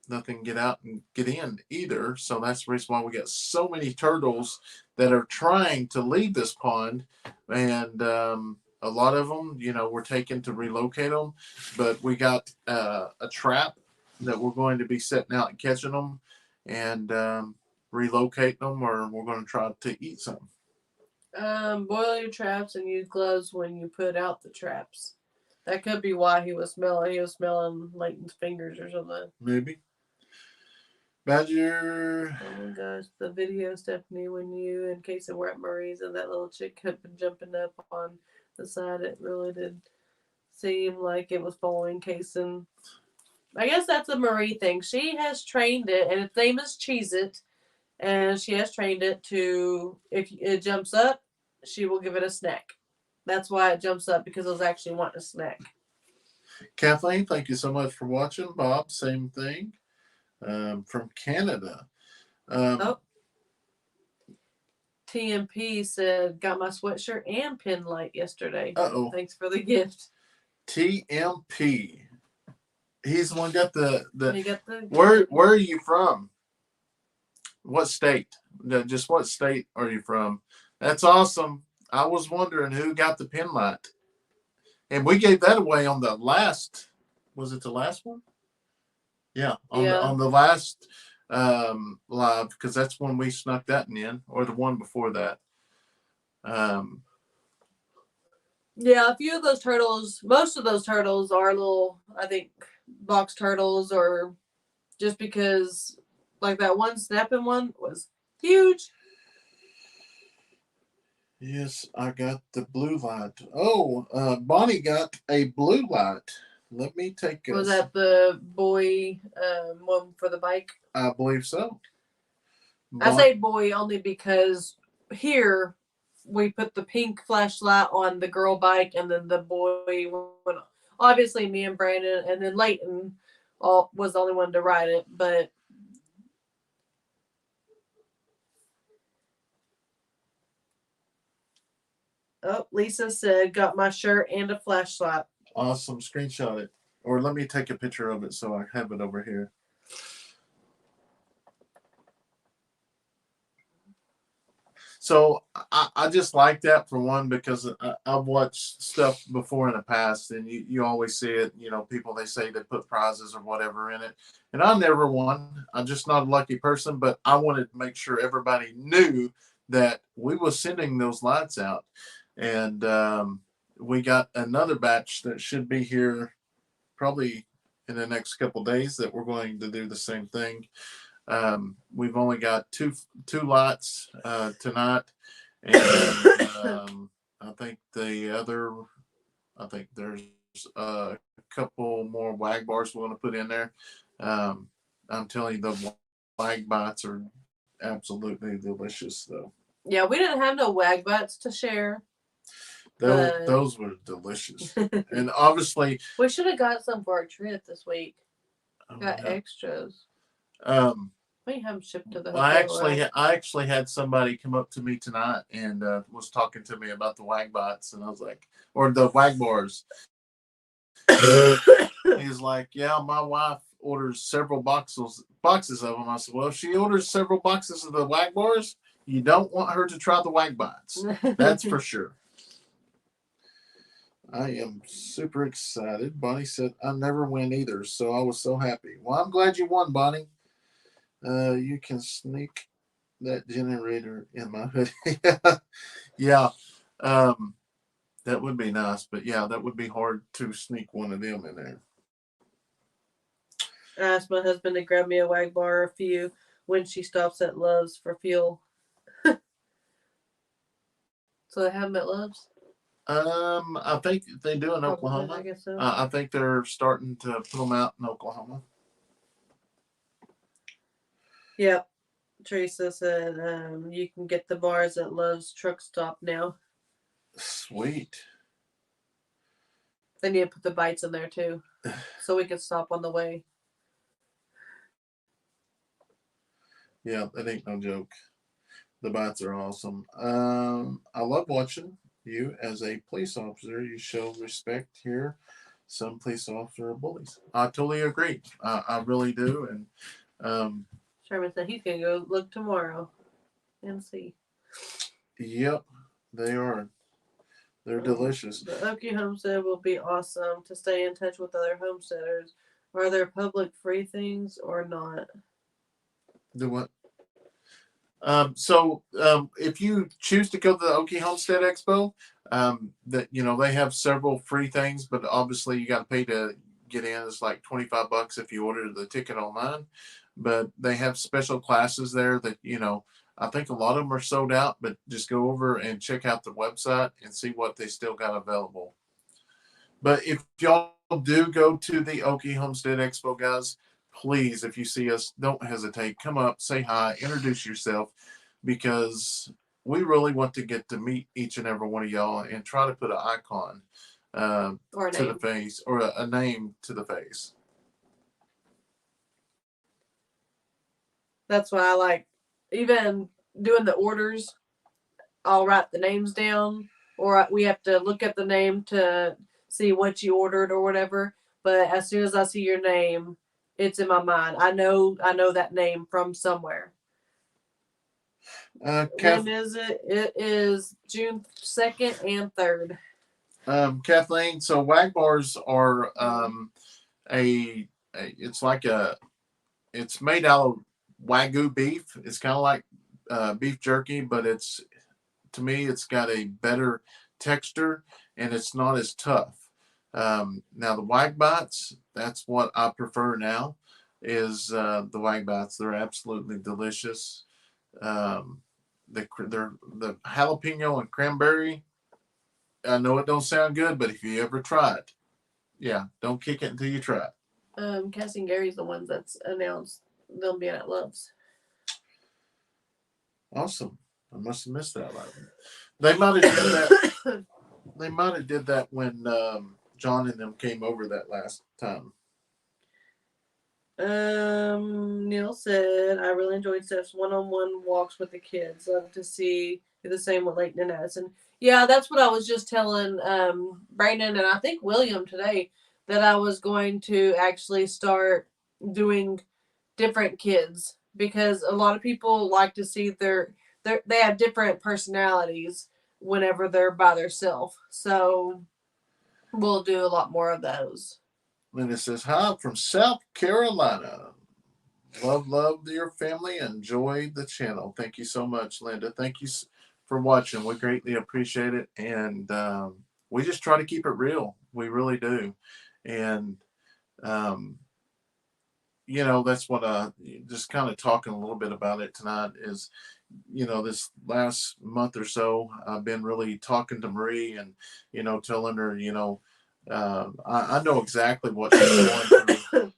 nothing can get out and get in either. So that's the reason why we got so many turtles that are trying to leave this pond. And a lot of them, we're taking to relocate them. But we got a trap that we're going to be setting out and catching them and relocating them, or we're going to try to eat some. Boil your traps and use gloves when you put out the traps. That could be why he was smelling. He was smelling Leighton's fingers or something. Maybe. Badger. Oh my gosh, the video, Stephanie, when you and Kayson were at Murray's and that little chick had been jumping up on the side, it really did seem like it was following Kayson. I guess that's a Marie thing. She has trained it, and its name is Cheez-It, and she has trained it to, if it jumps up, she will give it a snack. That's why it jumps up, because it was actually wanting a snack. Kathleen, thank you so much for watching. Bob, same thing. From Canada. TMP said, got my sweatshirt and pin light yesterday. Uh-oh. Thanks for the gift. TMP. He's the one got the He got the where are you from? What state? Just what state are you from? That's awesome. I was wondering who got the pin light. And we gave that away on the last, was it the last one? Yeah, on the last live, because that's when we snuck that in, or the one before that. Yeah, a few of those turtles, most of those turtles are little, I think, box turtles, or just because, like that one snapping one was huge. Yes, I got the blue light. Oh, Bonnie got a blue light. Let me take Was that the boy one for the bike? I believe so. I say boy only because here we put the pink flashlight on the girl bike, and then the boy went. Obviously, me and Brandon, and then Leighton was the only one to ride it. But Lisa said, "Got my shirt and a flashlight." Awesome. Screenshot it. Or let me take a picture of it so I have it over here. So I just like that, for one, because I've watched stuff before in the past, and you always see it, people, they say they put prizes or whatever in it. And I never won. I'm just not a lucky person, but I wanted to make sure everybody knew that we were sending those lights out. And we got another batch that should be here probably in the next couple of days that we're going to do the same thing. We've only got two lights tonight, and I think there's a couple more Wag Bars we want to put in there. I'm telling you, the Wag Bites are absolutely delicious, though. Yeah, we didn't have no Wag Bites to share. Those were delicious. And obviously, we should have got some for our trip this week. Got extras. We have them shipped to the hotel. I actually had somebody come up to me tonight and was talking to me about the Wag Bites, and I was like, or the Wag Bars. He's like, yeah, my wife orders several boxes of them. I said, well, if she orders several boxes of the Wag Bars, you don't want her to try the Wag Bites. That's for sure. I am super excited. Bonnie said, I never win either, so I was so happy. Well, I'm glad you won, Bonnie. You can sneak that generator in my hoodie. Yeah. That would be nice, but yeah, that would be hard to sneak one of them in there. I asked my husband to grab me a Wag Bar or a few when she stops at Love's for fuel. So they have them at Love's? I think they do in Oklahoma. I guess so. I think they're starting to put them out in Oklahoma. Yeah. Teresa said you can get the bars at Love's Truck Stop now. Sweet. They need to put the bites in there too, so we can stop on the way. Yeah, that ain't no joke. The bites are awesome. I love watching you as a police officer. You show respect here. Some police officers are bullies. I totally agree. I really do. And Sherman said he's gonna go look tomorrow and see. Yep, they are. They're delicious. The Okie Homestead will be awesome to stay in touch with other homesteaders. Are there public free things or not? Do what? If you choose to go to the Okie Homestead Expo, that they have several free things, but obviously you got to pay to get in. It's like $25 if you order the ticket online. But they have special classes there that I think a lot of them are sold out. But just go over and check out the website and see what they still got available. But if y'all do go to the Okie Homestead Expo, guys, please, if you see us, don't hesitate. Come up, say hi, introduce yourself, because we really want to get to meet each and every one of y'all and try to put an icon to the face, or a name to the face. That's why I like even doing the orders. I'll write the names down, or we have to look at the name to see what you ordered or whatever. But as soon as I see your name, it's in my mind. I know that name from somewhere. When is it? It is June 2nd and 3rd. Kathleen, so Wag Bars are it's made out of Wagyu beef. It's kind of like beef jerky, but to me it's got a better texture and it's not as tough. Now the Wag Bites, that's what I prefer now, is the Wag Bites. They're absolutely delicious. They're the jalapeno and cranberry. I know it don't sound good, but if you ever try it, yeah, don't kick it until you try it. Cassie and Gary's the ones that's announced they'll be at Love's. Awesome. I must have missed that one. They might have did that. They might have did that when John and them came over that last time. Neil said, I really enjoyed Steph's one-on-one walks with the kids. Love to see the same with Leighton and Addison. Yeah, that's what I was just telling Brandon and I think William today, that I was going to actually start doing different kids, because a lot of people like to see they have different personalities whenever they're by themselves. So we'll do a lot more of those. Linda says, hi from South Carolina. Love your family. Enjoy the channel. Thank you so much, Linda. Thank you for watching. We greatly appreciate it. And we just try to keep it real. We really do. And, that's what just kind of talking a little bit about it tonight is, this last month or so, I've been really talking to Marie and, telling her, I know exactly what she's going through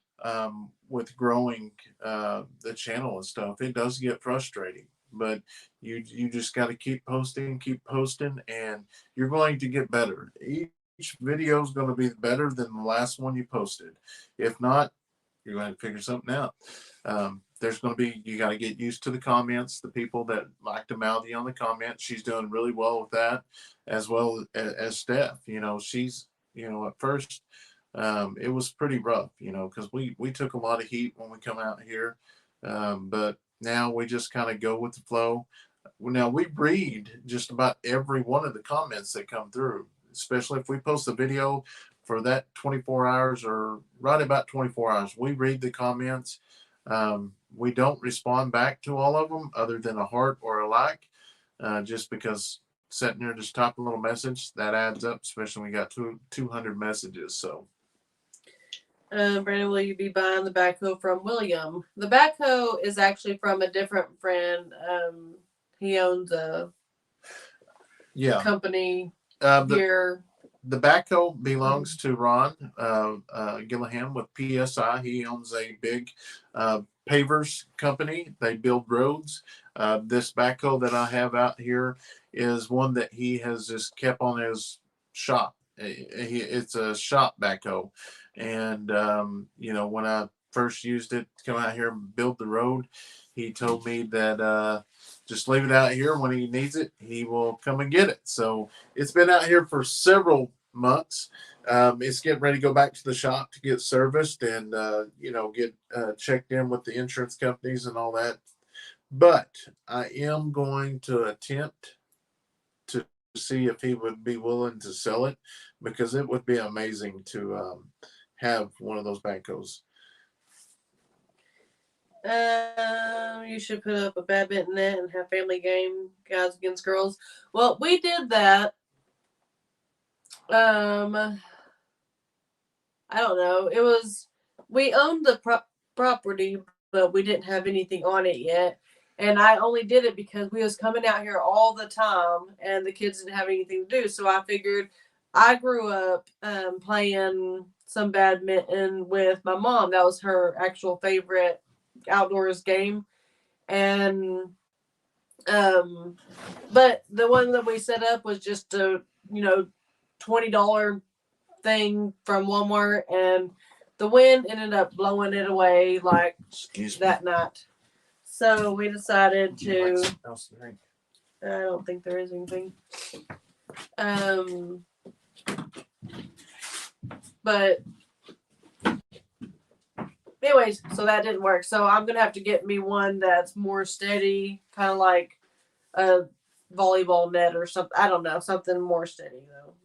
with growing the channel and stuff. It does get frustrating, but you just got to keep posting, and you're going to get better. Each video is going to be better than the last one you posted. If not, you're going to figure something out. There's going to be, you got to get used to the comments, the people that like to mouth you on the comments. She's doing really well with that, as well as Steph. She's, at first, it was pretty rough, because we took a lot of heat when we come out here. But now we just kind of go with the flow. Now we read just about every one of the comments that come through, especially if we post a video for that 24 hours or right about 24 hours. We read the comments. We don't respond back to all of them other than a heart or a like, just because sitting there just type a little message, that adds up, especially when we got 200 messages. So Brandon, will you be buying the backhoe from William? The backhoe is actually from a different friend. He owns a company here. the backhoe belongs to Ron Gillihan with PSI. He owns a big pavers company. They build roads. This backhoe that I have out here is one that he has just kept on his shop. It's a shop backhoe. And, when I first used it to come out here and build the road, he told me that just leave it out here. When he needs it, he will come and get it. So it's been out here for several months. It's getting ready to go back to the shop to get serviced and, get checked in with the insurance companies and all that. But I am going to attempt to see if he would be willing to sell it, because it would be amazing to have one of those backhoes. You should put up a badminton net and have family game, guys against girls. Well, we did that. I don't know. We owned the property, but we didn't have anything on it yet. And I only did it because we was coming out here all the time and the kids didn't have anything to do. So I figured, I grew up playing some badminton with my mom. That was her actual favorite outdoors game. And but the one that we set up was just a $20 thing from Walmart, and the wind ended up blowing it away like that night. So we decided to. I don't think there is anything. But anyways, so that didn't work. So I'm gonna have to get me one that's more steady, kind of like a volleyball net or something. I don't know, something more steady though.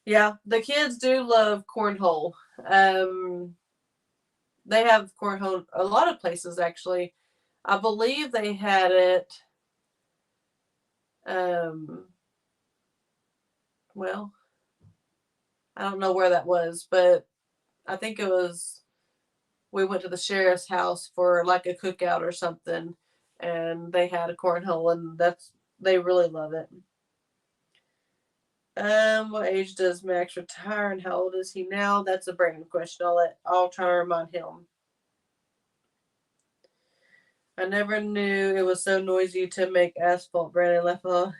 Yeah, the kids do love cornhole. They have cornhole a lot of places actually. I believe they had it. Well, I don't know where that was, but I think it was. We went to the sheriff's house for like a cookout or something, and they had a cornhole, and they really love it. What age does Max retire, and how old is he now? That's a Brandon question. I'll try to remind him. I never knew it was so noisy to make asphalt, Brandon left off,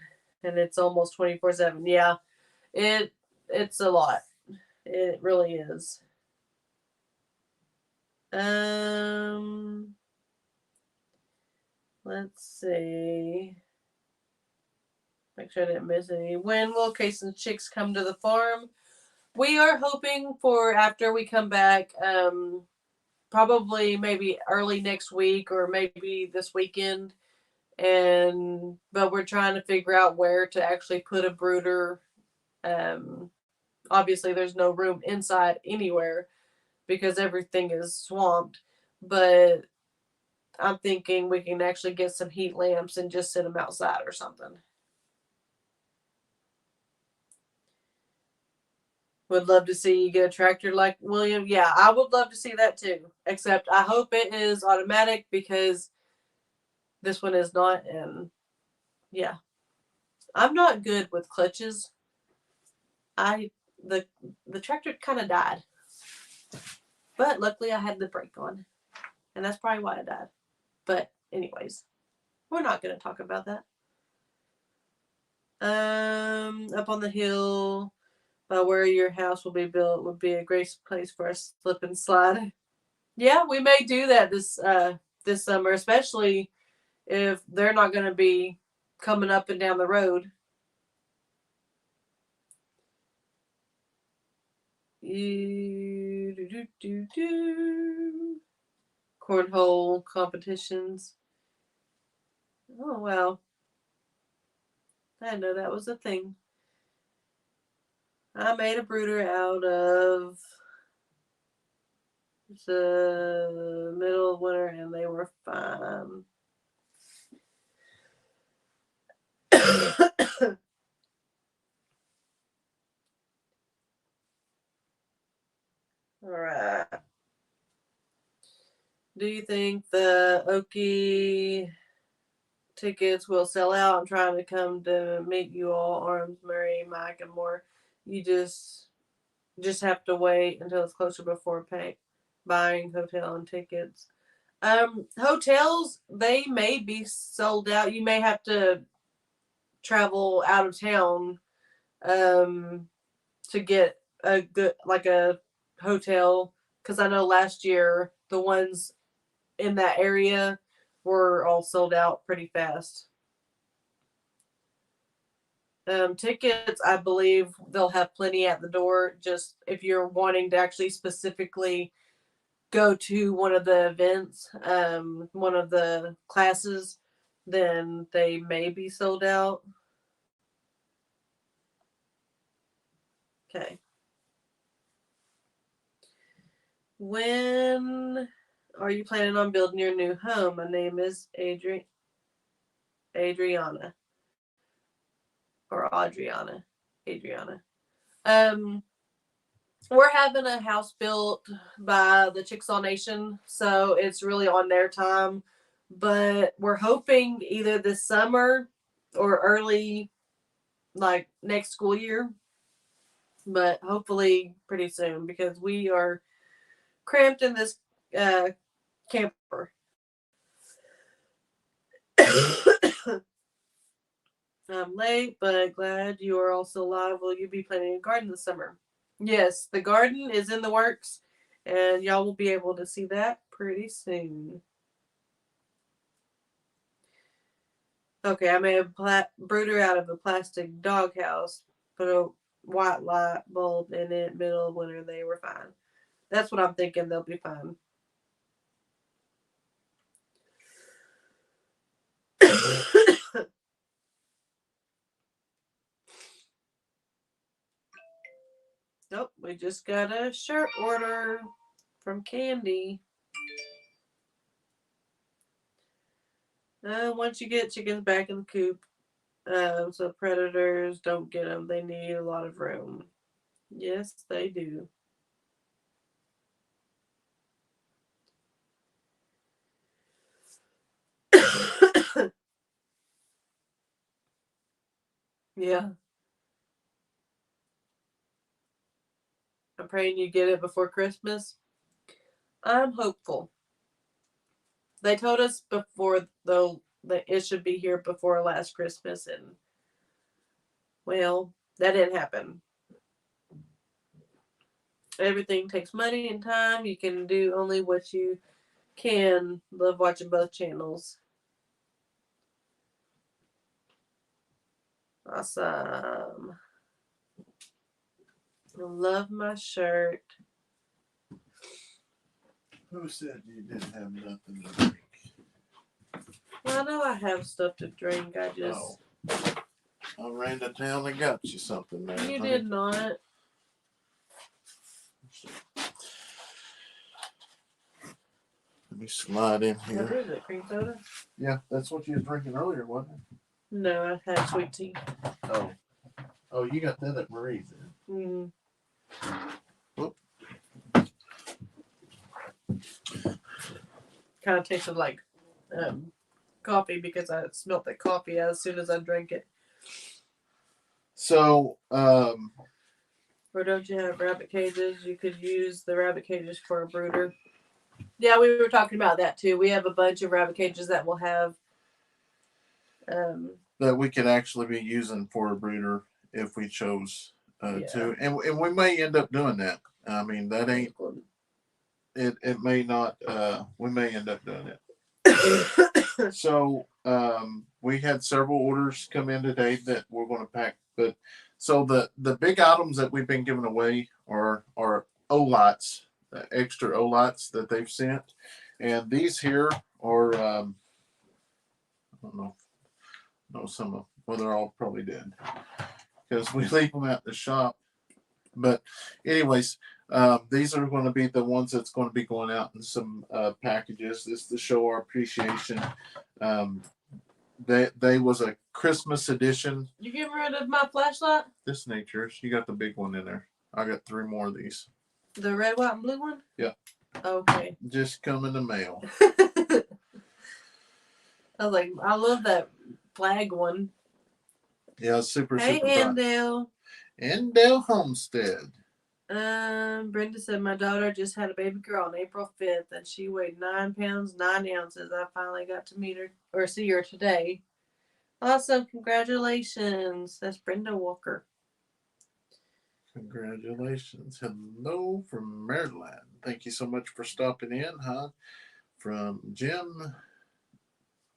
and it's almost 24/7. Yeah, it's a lot. It really is. Let's see. Make sure I didn't miss any. When will Kayson's chicks come to the farm? We are hoping for after we come back, probably maybe early next week or maybe this weekend. But we're trying to figure out where to actually put a brooder. Obviously there's no room inside anywhere because everything is swamped. But I'm thinking we can actually get some heat lamps and just sit them outside or something. Would love to see you get a tractor like William. Yeah, I would love to see that too. Except I hope it is automatic because this one is not. And yeah, I'm not good with clutches. The tractor kind of died, but luckily I had the brake on, and that's probably why it died. But anyways, we're not going to talk about that. Up on the hill. Where your house will be built would be a great place for a slip and slide. Yeah, we may do that this summer, especially if they're not going to be coming up and down the road. Cornhole competitions. Oh wow, I didn't know that was a thing. I made a brooder out of the middle of winter, and they were fine. All right. Do you think the Okie tickets will sell out. I'm trying to come to meet you all, Arms, Murray, Mike, and more. You just have to wait until it's closer before buying hotel and tickets. Hotels, they may be sold out. You may have to travel out of town to get a good, like a hotel, because I know last year the ones in that area were all sold out pretty fast. Tickets, I believe they'll have plenty at the door. Just if you're wanting to actually specifically go to one of the events, one of the classes, then they may be sold out. Okay. When are you planning on building your new home? My name is Adriana. Or Adriana. We're having a house built by the Chickasaw Nation, so it's really on their time. But we're hoping either this summer or early, like next school year. But hopefully pretty soon, because we are cramped in this camper. I'm late, but glad you are also live. Will you be planting a garden this summer? Yes, the garden is in the works, and y'all will be able to see that pretty soon. Okay, I made a brooder out of a plastic doghouse, put a white light bulb in it, middle of winter. They were fine. That's what I'm thinking. They'll be fine. Nope, we just got a shirt order from Candy. Once you get chickens back in the coop, so predators don't get them. They need a lot of room. Yes, they do. Yeah. I'm praying you get it before Christmas. I'm hopeful. They told us before, though, that it should be here before last Christmas, and, well, that didn't happen. Everything takes money and time. You can do only what you can. Love watching both channels. Awesome. I love my shirt. Who said you didn't have nothing to drink? Well, I know I have stuff to drink. I just... I ran to town and got you something there. You did not. Let me slide in here. What is it? Cream soda? Yeah, that's what you were drinking earlier, wasn't it? No, I had sweet tea. Oh, you got that at Marie's then. Whoop. Kind of tasted like coffee, because I smelled the coffee as soon as I drank it. So, or don't you have rabbit cages? You could use the rabbit cages for a brooder. Yeah, we were talking about that too. We have a bunch of rabbit cages that will have that we could actually be using for a brooder if we chose to, and we may end up doing that. I mean, that ain't it may not. We may end up doing it. So we had several orders come in today that we're going to pack. But so the big items that we've been giving away are Olights, extra Olights that they've sent, and these here are I don't know some of, well, they're all probably dead because we leave them at the shop. But anyways, these are going to be the ones that's going to be going out in some packages. This to show our appreciation. They was a Christmas edition. You getting rid of my flashlight? This nature's. You got the big one in there. I got 3 more of these. The red, white, and blue one? Yeah. Okay. Just come in the mail. I was like, I love that flag one. Yeah, super Hey, super. Andale. Andale Homestead. Brenda said my daughter just had a baby girl on April 5th, and she weighed 9 pounds 9 ounces. I finally got to meet her or see her today. Awesome! Congratulations. That's Brenda Walker. Congratulations. Hello from Maryland. Thank you so much for stopping in, huh? From Jim,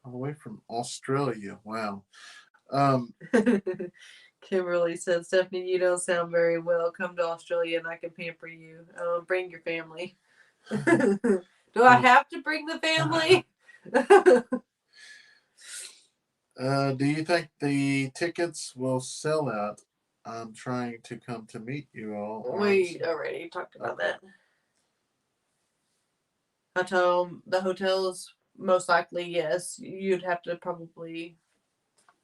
all the way from Australia. Wow. Kimberly said, Stephanie, you don't sound very well. Come to Australia and I can pamper you. Bring your family. Do I have to bring the family? Do you think the tickets will sell out? I'm trying to come to meet you all. We already talked about that. I told him the hotels, most likely, yes. You'd have to probably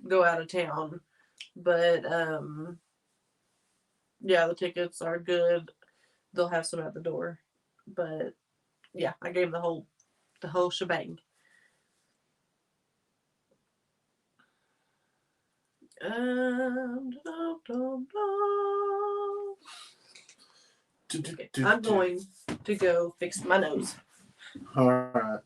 go out of town. But, yeah, the tickets are good. They'll have some at the door. But, yeah, I gave him the whole shebang. Okay, I'm going to go fix my nose. All right.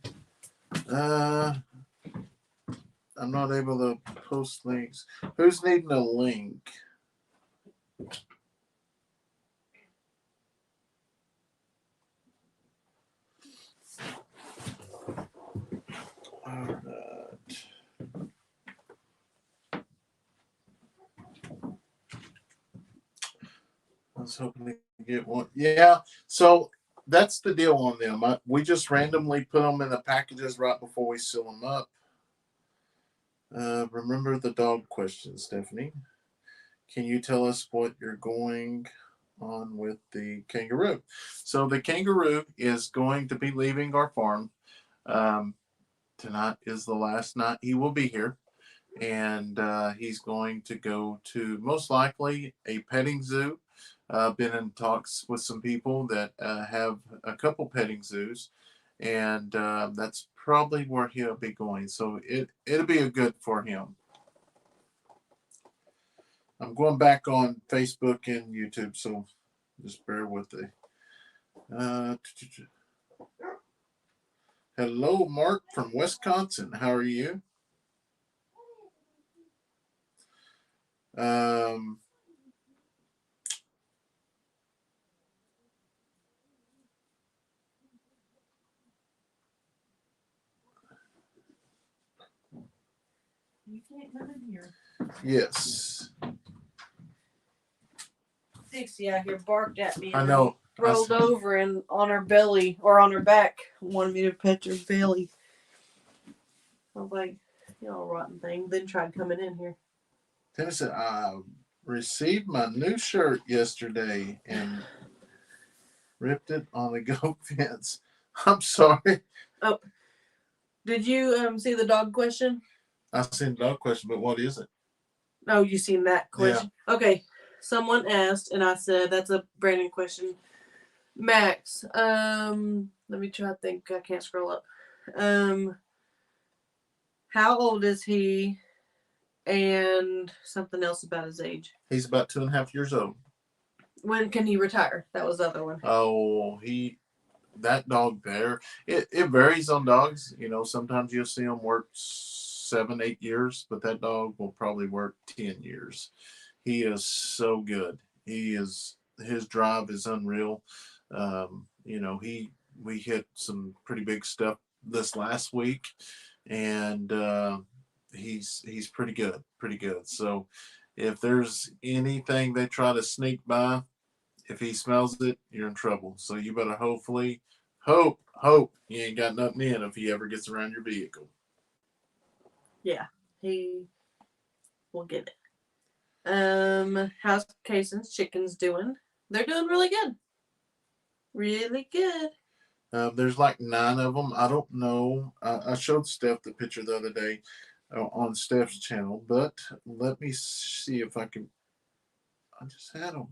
I'm not able to post links. Who's needing a link? All right. I was hoping to get one. Yeah. So that's the deal on them. We just randomly put them in the packages right before we seal them up. Remember the dog question, Stephanie. Can you tell us what you're going on with the kangaroo? So the kangaroo is going to be leaving our farm. Tonight is the last night he will be here. And he's going to go to most likely a petting zoo. Been in talks with some people that have a couple petting zoos, and that's probably where he'll be going. So it'll be a good for him. I'm going back on Facebook and YouTube, so just bear with me. Hello, Mark from Wisconsin. How are you? You can't come in here. Yes. Dixie out here barked at me. I know. Rolled over and on her belly or on her back, wanted me to pet her belly. I was like, you know, rotten thing. Then tried coming in here. Tennessee, I received my new shirt yesterday and ripped it on the goat fence. I'm sorry. Oh, did you see the dog question? I seen the dog question, but what is it? Oh, you seen that question? Yeah. Okay. Someone asked, and I said that's a Brandon question. Max, let me try to think. I can't scroll up. How old is he? And something else about his age. He's about 2.5 years old. When can he retire? That was the other one. Oh, that dog there. It varies on dogs. You know, sometimes you'll see him work 7-8 years, but that dog will probably work 10 years. He is so good. His drive is unreal. You know, we hit some pretty big stuff this last week, and he's pretty good. So if there's anything they try to sneak by, if he smells it, you're in trouble. So you better hope he ain't got nothing in if he ever gets around your vehicle. Yeah, he will get it. How's Kayson's chickens doing? They're doing really good. Really good. There's like 9 of them. I don't know. I showed Steph the picture the other day on Steph's channel, but let me see if I can. I just had them.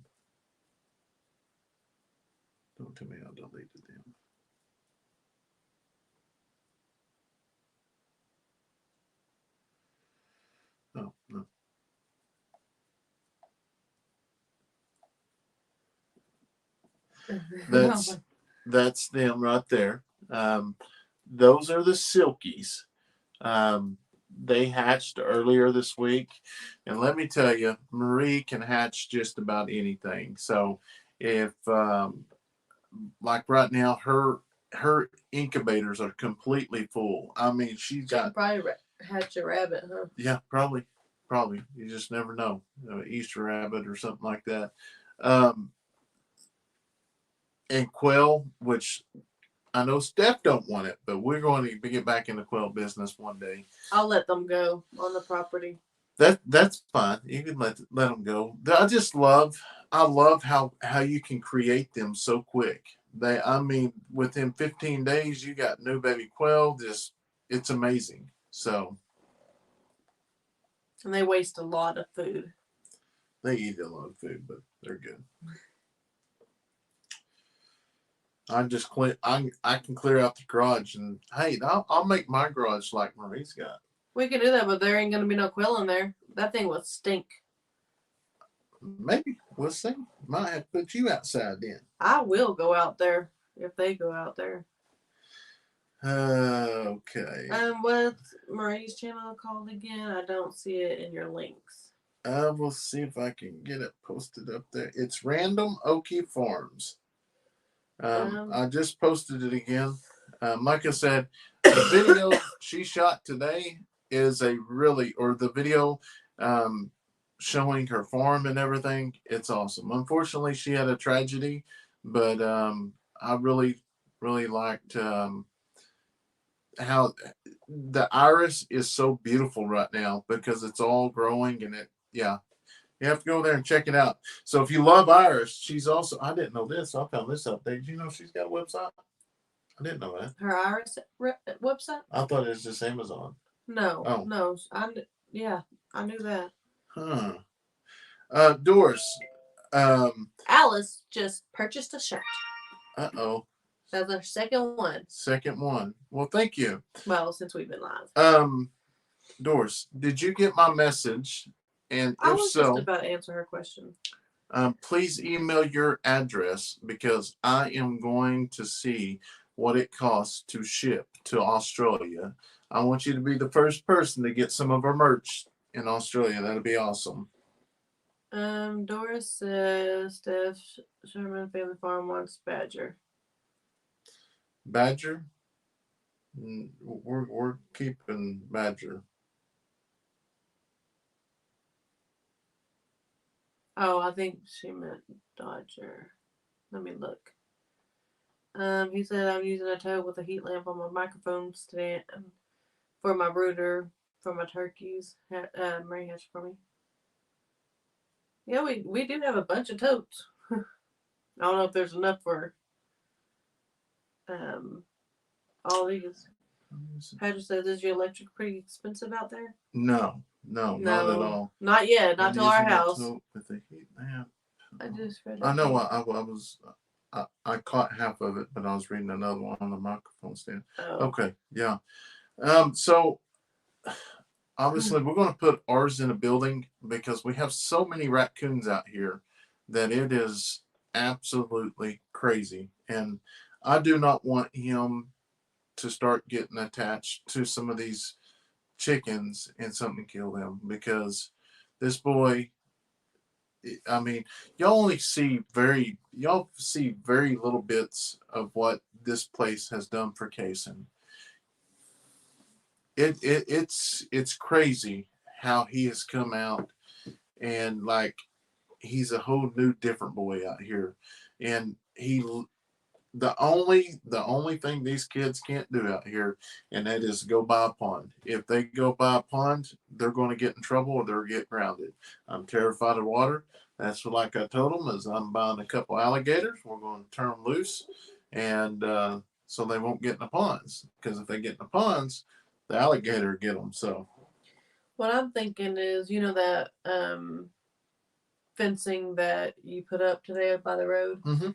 Don't tell me I deleted them. That's them right there. Those are the silkies. They hatched earlier this week, and let me tell you, Marie can hatch just about anything. So if like right now, her incubators are completely full. I mean, she's got probably hatch a rabbit, huh? Yeah, probably. You just never know. Easter rabbit or something like that. And quail, which I know Steph don't want it, but we're going to get back in the quail business one day. I'll let them go on the property. That's fine. You can let them go. I love how you can create them so quick. I mean, within 15 days, you got new baby quail. It's amazing. So. And they waste a lot of food. They eat a lot of food, but they're good. I can clear out the garage, and hey, I'll make my garage like Marie's got. We could do that, but there ain't gonna be no quail in there. That thing would stink. Maybe we'll see. Might have to put you outside then. I will go out there if they go out there. Okay. What's Marie's channel called again? I don't see it in your links. We'll see if I can get it posted up there. It's Random Okie Farms. I just posted it again. Like I said, the video she shot today is the video showing her farm and everything. It's awesome. Unfortunately, she had a tragedy, but I really, really liked how the iris is so beautiful right now because it's all growing and you have to go there and check it out. So if you love Iris, she's also, I didn't know this. I found this update. Did you know she's got a website? I didn't know that. Her Iris website? I thought it was just Amazon. No. Oh. No. I knew that. Huh. Doris. Alice just purchased a shirt. Uh-oh. That's our second one. Well, thank you. Well, since we've been live. Doris, did you get my message? And I was just about to answer her question. Please email your address because I am going to see what it costs to ship to Australia. I want you to be the first person to get some of our merch in Australia. That'd be awesome. Doris says Steph Sherman Family Farm wants Badger. Badger? We're keeping Badger. Oh, I think she meant Dodger. Let me look. He said I'm using a tote with a heat lamp on my microphone stand for my brooder for my turkeys. Mary hatched for me. Yeah, we do have a bunch of totes. I don't know if there's enough for all these. Patrick says, is your electric pretty expensive out there? No, not at all. Not yet. Not till our house. With the heat lamp. I just read it. I know. I caught half of it, but I was reading another one on the microphone stand. Oh. Okay, yeah. So obviously we're going to put ours in a building because we have so many raccoons out here that it is absolutely crazy, and I do not want him to start getting attached to some of these chickens and something kill them because this boy, I mean, y'all see very little bits of what this place has done for Kayson. It's crazy how he has come out and like he's a whole new different boy out here, and the only thing these kids can't do out here, and that is go by a pond. If they go by a pond, they're going to get in trouble or they'll get grounded. I'm terrified of water. That's what, like I told them, is I'm buying a couple alligators. We're going to turn them loose, and so they won't get in the ponds. Because if they get in the ponds, the alligator get them. So, what I'm thinking is, that fencing that you put up today by the road. Mm-hmm.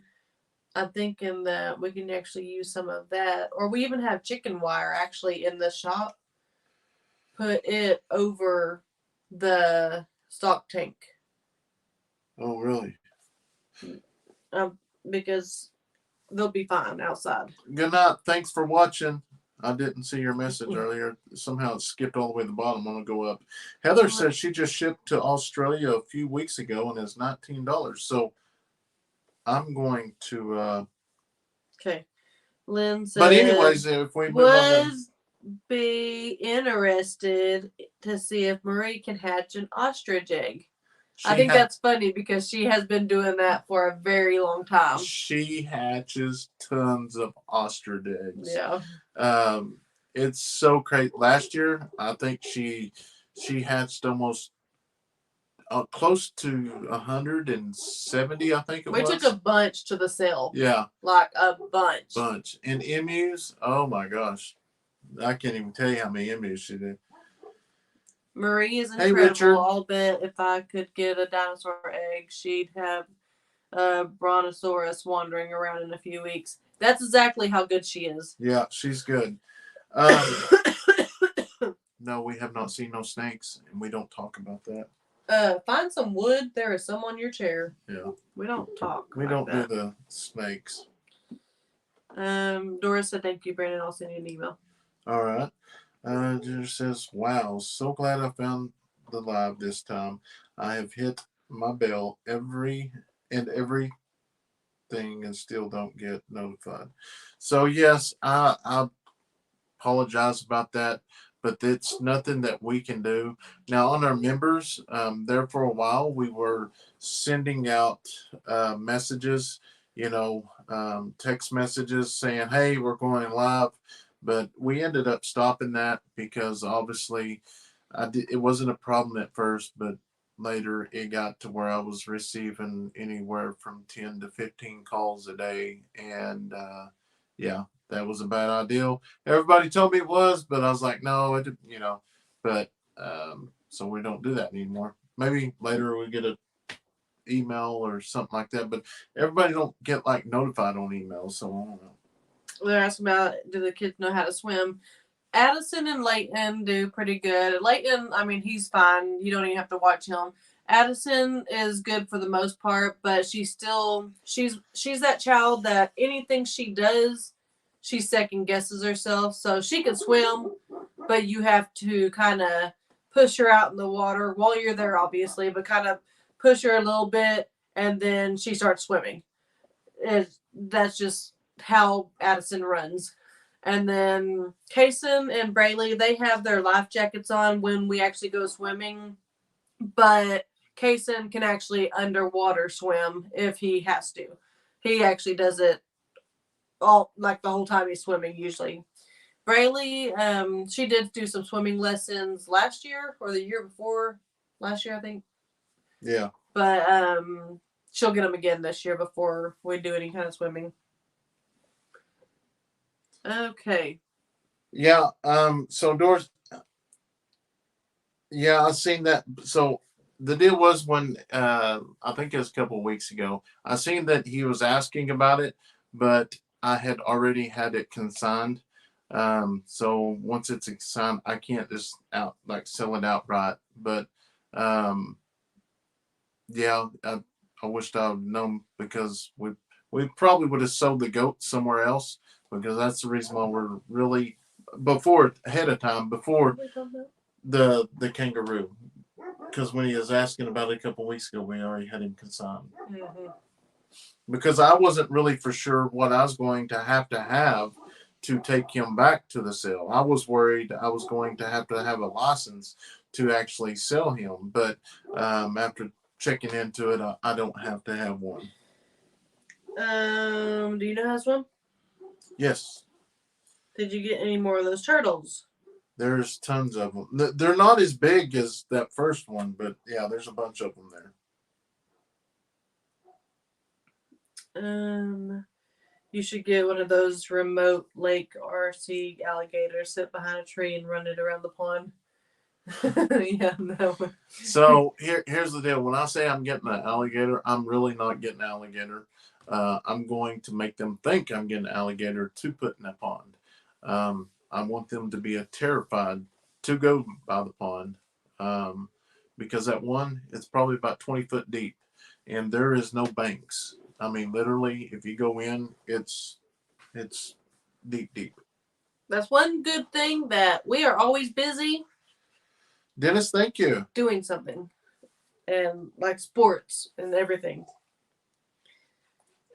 I'm thinking that we can actually use some of that, or we even have chicken wire actually in the shop. Put it over the stock tank. Oh, really? because they'll be fine outside. Good night. Thanks for watching. I didn't see your message earlier. Somehow it skipped all the way to the bottom. I'm going to go up. Heather says she just shipped to Australia a few weeks ago and is $19. So I'm going to... Okay. Lynn says... But anyways, if we move on... be interested to see if Marie can hatch an ostrich egg. I think that's funny because she has been doing that for a very long time. She hatches tons of ostrich eggs. Yeah. It's so crazy. Last year, I think she hatched almost close to 170, I think it was. We took a bunch to the sale. Yeah. Like a bunch. And emus, oh my gosh. I can't even tell you how many emus she did. Marie is incredible. Hey, Richard. I'll bet if I could get a dinosaur egg, she'd have a brontosaurus wandering around in a few weeks. That's exactly how good she is. Yeah, she's good. No, we have not seen no snakes, and we don't talk about that. Find some wood. There is some on your chair. Yeah. We don't talk. We don't do the snakes. Doris said, thank you, Brandon. I'll send you an email. All right. Just says, wow, so glad I found the live this time. I have hit my bell everything and still don't get notified. So yes, I apologize about that, but it's nothing that we can do. Now on our members, there for a while we were sending out messages, text messages saying, hey, we're going live. But we ended up stopping that because obviously it wasn't a problem at first, but later it got to where I was receiving anywhere from 10 to 15 calls a day. And yeah, that was a bad idea. Everybody told me it was, but I was like, no, but so we don't do that anymore. Maybe later we get an email or something like that, but everybody don't get like notified on email. So I don't know. They're asking about, do the kids know how to swim? Addison and Leighton do pretty good. Leighton, I mean, he's fine. You don't even have to watch him. Addison is good for the most part, but she's that child that anything she does, she second guesses herself. So she can swim, but you have to kind of push her out in the water while you're there, obviously, but kind of push her a little bit, and then she starts swimming. That's just how Addison runs. And then Kayson and Braylee, they have their life jackets on when we actually go swimming, but Kayson can actually underwater swim if he has to. He actually does it all, like the whole time he's swimming usually. Braylee, she did do some swimming lessons last year or the year before last year, I think. Yeah. But she'll get them again this year before we do any kind of swimming. Okay. Yeah. So Doris. Yeah, I seen that. So the deal was when I think it was a couple of weeks ago. I seen that he was asking about it, but I had already had it consigned. So once it's consigned, I can't just sell it outright. But yeah, I wished I would known because we probably would have sold the goat somewhere else. Because that's the reason why we're really ahead of time before the kangaroo. Because when he was asking about it a couple of weeks ago, we already had him consigned. Mm-hmm. Because I wasn't really for sure what I was going to have to take him back to the sale. I was worried I was going to have a license to actually sell him. But after checking into it, I don't have to have one. Do you know how to swim? Yes. Did you get any more of those turtles? There's tons of them. They're not as big as that first one, but yeah, there's a bunch of them there. You should get one of those remote lake RC alligators, sit behind a tree and run it around the pond. Yeah, no. So here's the deal. When I say I'm getting an alligator, I'm really not getting an alligator. I'm going to make them think I'm getting an alligator to put in a pond. I want them to be terrified to go by the pond because that one, it's probably about 20 foot deep and there is no banks. I mean, literally, if you go in, it's deep. That's one good thing, that we are always busy. Dennis, thank you. Doing something. And like sports and everything.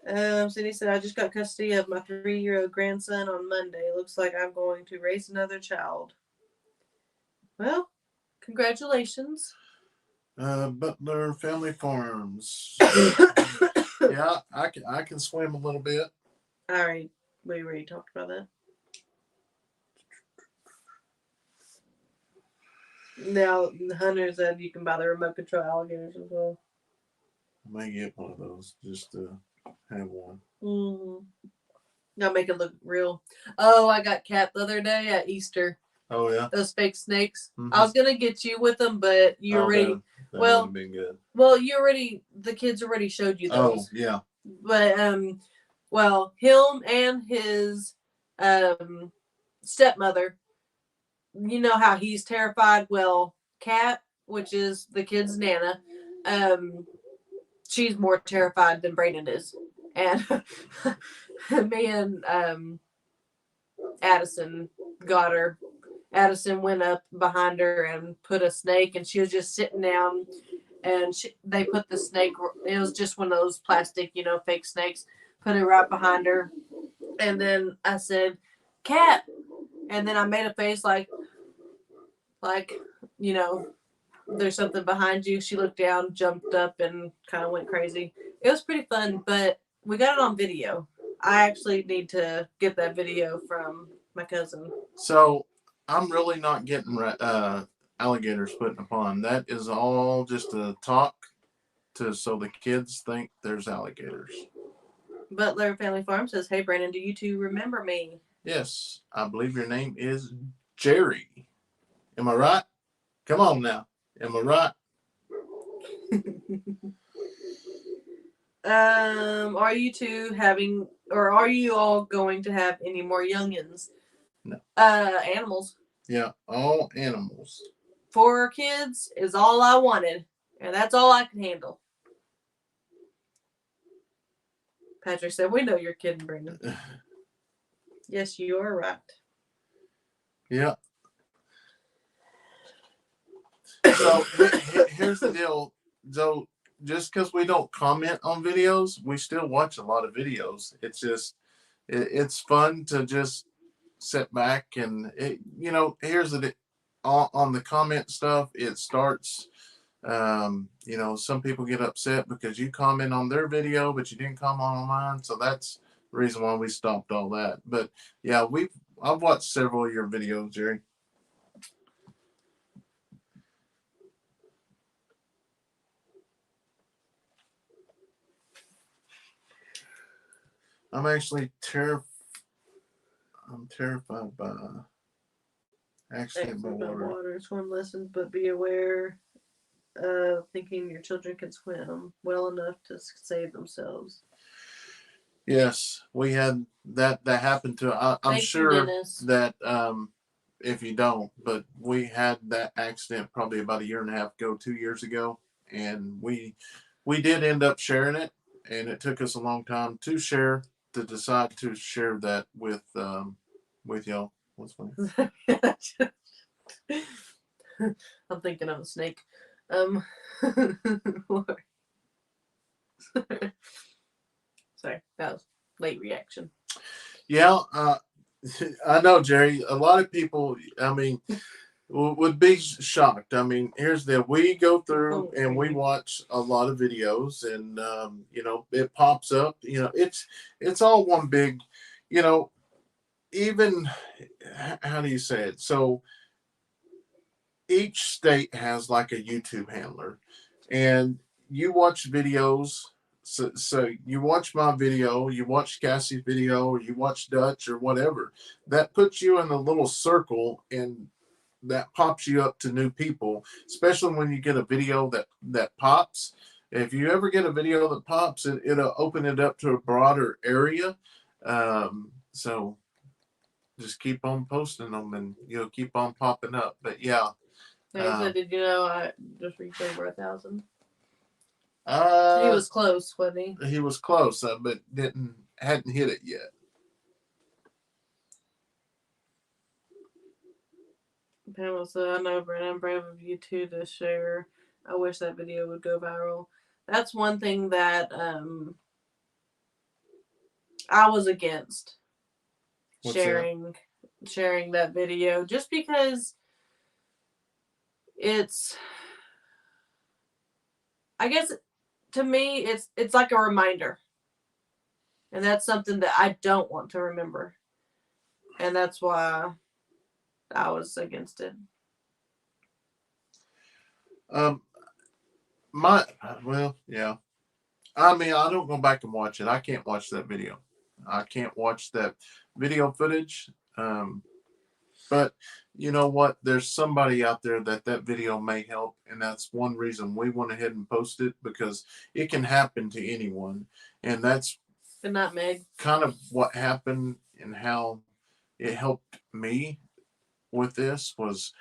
Cindy said, I just got custody of my 3-year-old grandson on Monday. Looks like I'm going to raise another child. Well, congratulations. Butler Family Farms. Yeah, I can swim a little bit. All right, we already talked about that. Now, Hunter said you can buy the remote control alligators as well. I may get one of those just to have one. Gotta make it look real. Oh, I got cat the other day at Easter. Oh yeah, those fake snakes. I was gonna get you with them, but you already. That would have been good. Well, the kids already showed you those. Oh yeah. But well, him and his stepmother. You know how he's terrified. Well, Kat, which is the kid's nana, she's more terrified than Brayden is, and me and Addison got her. Addison went up behind her and put a snake, and she was just sitting down, and they put the snake, it was just one of those plastic, fake snakes, put it right behind her. And then I said, Cat. And then I made a face like, there's something behind you. She looked down, jumped up, and kind of went crazy. It was pretty fun, but we got it on video. I actually need to get that video from my cousin. So I'm really not getting alligators put in a pond. That is all just a talk so the kids think there's alligators. Butler Family Farm says, hey, Brandon, do you two remember me? Yes, I believe your name is Jerry. Am I right? Come on now. Am I right? Are you two having, or are you all going to have any more youngins? No. Animals. Yeah, all animals. 4 kids is all I wanted, and that's all I can handle. Patrick said, we know you're kidding, Brandon. Yes, you are right. Yeah. So here's the deal. So just because we don't comment on videos, we still watch a lot of videos. It's just, it's fun to just sit back and, here's the on the comment stuff. It starts, some people get upset because you comment on their video, but you didn't comment on mine. So that's the reason why we stopped all that. But yeah, I've watched several of your videos, Jerry. I'm actually terrified by accident by water. Swim lessons, but be aware of thinking your children can swim well enough to save themselves. Yes, we had that happened to. I'm sure that if you don't, but we had that accident probably about 1.5 years ago, 2 years ago, and we did end up sharing it, and it took us a long time to decide to share that with y'all. What's funny? I'm thinking of a snake. Sorry, that was late reaction. Yeah, I know, Jerry. A lot of people, would be shocked. Here's we go through and we watch a lot of videos, and it pops up. It's all one big, even, how do you say it? So each state has like a YouTube handler, and you watch videos. So you watch my video, you watch Cassie's video, or you watch Dutch or whatever. That puts you in a little circle, and that pops you up to new people, especially when you get a video that pops. If you ever get a video that pops, it'll open it up to a broader area. So just keep on posting them, and you'll keep on popping up. But yeah. So did you know I just reached over 1,000? He was close, wasn't he? He was close, but hadn't hit it yet. Pamela said, I know, Brent, I'm brave of you too to share. I wish that video would go viral. That's one thing that I was against. Sharing that video, just because it's, I guess to me it's like a reminder, and that's something that I don't want to remember, and that's why I was against it. Yeah. I mean, I don't go back and watch it. I can't watch that video. I can't watch that video footage. But you know what? There's somebody out there that video may help, and that's one reason we went ahead and posted it, because it can happen to anyone, and that's the nutmeg kind of what happened and how it helped me with this was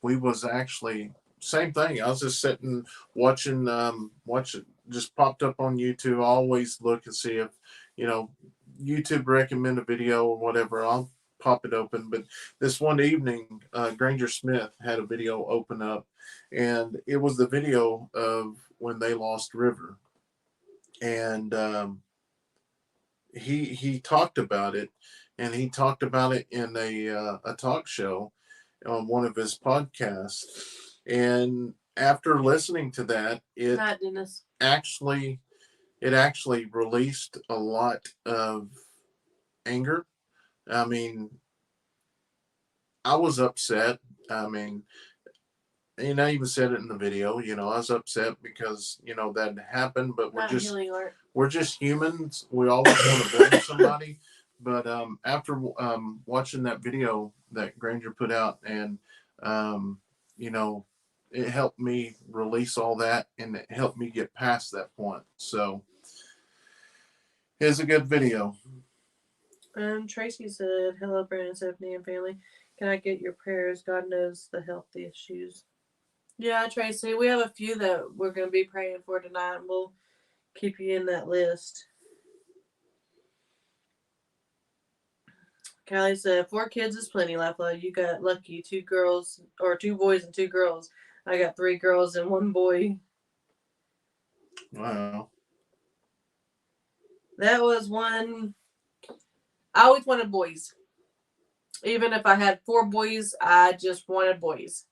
we was actually same thing. I was just sitting watching just popped up on YouTube. I always look and see if YouTube recommend a video or whatever. I'll pop it open. But this one evening, Granger Smith had a video open up, and it was the video of when they lost River, and he talked about it, and he talked about it in a talk show on one of his podcasts. And after listening to that, it actually released a lot of anger. I mean, I was upset. I mean, and I even said it in the video. I was upset because that happened. But we're just humans. We always want to blame somebody. But after watching that video that Granger put out, and it helped me release all that, and it helped me get past that point. So it's a good video. Tracy said, hello, Brandon, Stephanie, and family. Can I get your prayers? God knows the health issues. Yeah, Tracy, we have a few that we're going to be praying for tonight, and we'll keep you in that list. Callie said, 4 kids is plenty, Lafla. You got lucky. 2 girls, or 2 boys and 2 girls. I got 3 girls and 1 boy. Wow. That was one. I always wanted boys. Even if I had 4 boys, I just wanted boys.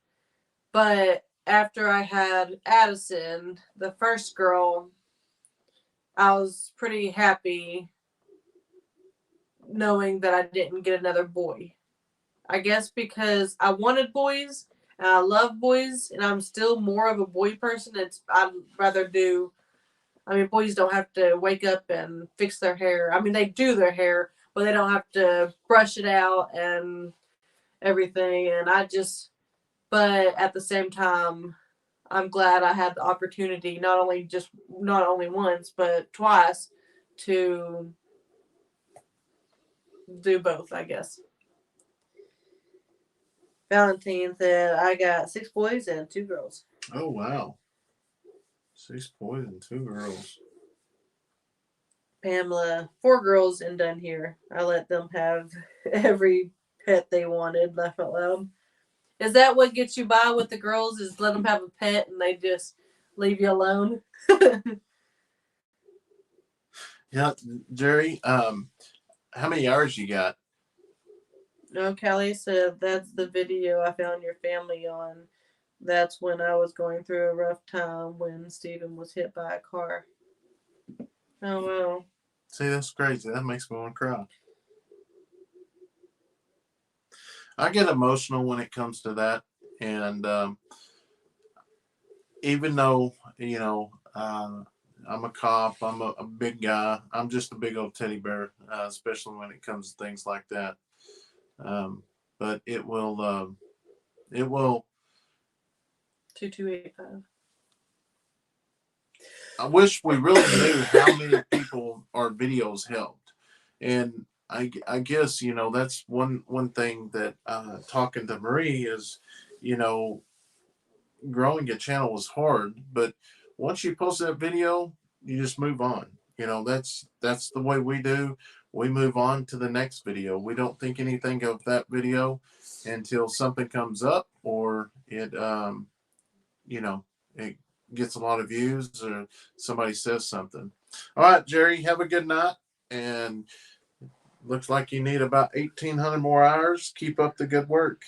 But after I had Addison, the first girl, I was pretty happy knowing that I didn't get another boy. I guess because I wanted boys, and I love boys, and I'm still more of a boy person. I'd rather do, boys don't have to wake up and fix their hair. They do their hair, but they don't have to brush it out and everything. And but at the same time, I'm glad I had the opportunity, not only once, but twice, to do both, I guess. Valentine said, I got 6 boys and 2 girls. Oh, wow. 6 boys and 2 girls. Pamela, 4 girls and done here. I let them have every pet they wanted, laugh out loud. Is that what gets you by with the girls, is let them have a pet and they just leave you alone? Yeah, Jerry, how many hours you got? No, Callie said, that's the video I found your family on. That's when I was going through a rough time when Stephen was hit by a car. Oh, wow. See, that's crazy. That makes me want to cry. I get emotional when it comes to that. And even though, I'm a cop, I'm a big guy, I'm just a big old teddy bear, especially when it comes to things like that. But it will 2285. I wish we really knew how many people our videos helped. And I guess, that's one thing that talking to Marie is, growing a channel is hard, but once you post that video, you just move on. You know, that's the way we do. We move on to the next video. We don't think anything of that video until something comes up or it, you know, it gets a lot of views or somebody says something. All right, Jerry, have a good night. And looks like you need about 1,800 more hours. Keep up the good work.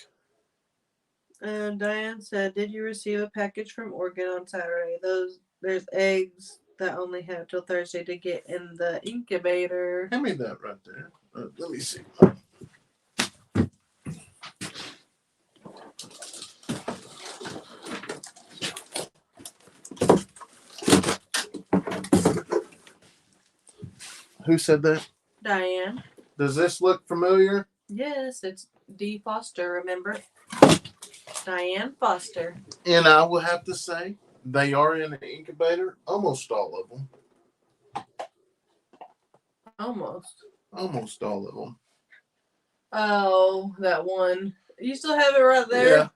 Diane said, "Did you receive a package from Oregon on Saturday? There's eggs that only have till Thursday to get in the incubator." Hand me that right there. Let me see. Who said that? Diane. Does this look familiar? Yes, it's D. Foster, remember? Diane Foster. And I will have to say, they are in the incubator, almost all of them. Almost all of them. Oh, that one. You still have it right there? Yeah.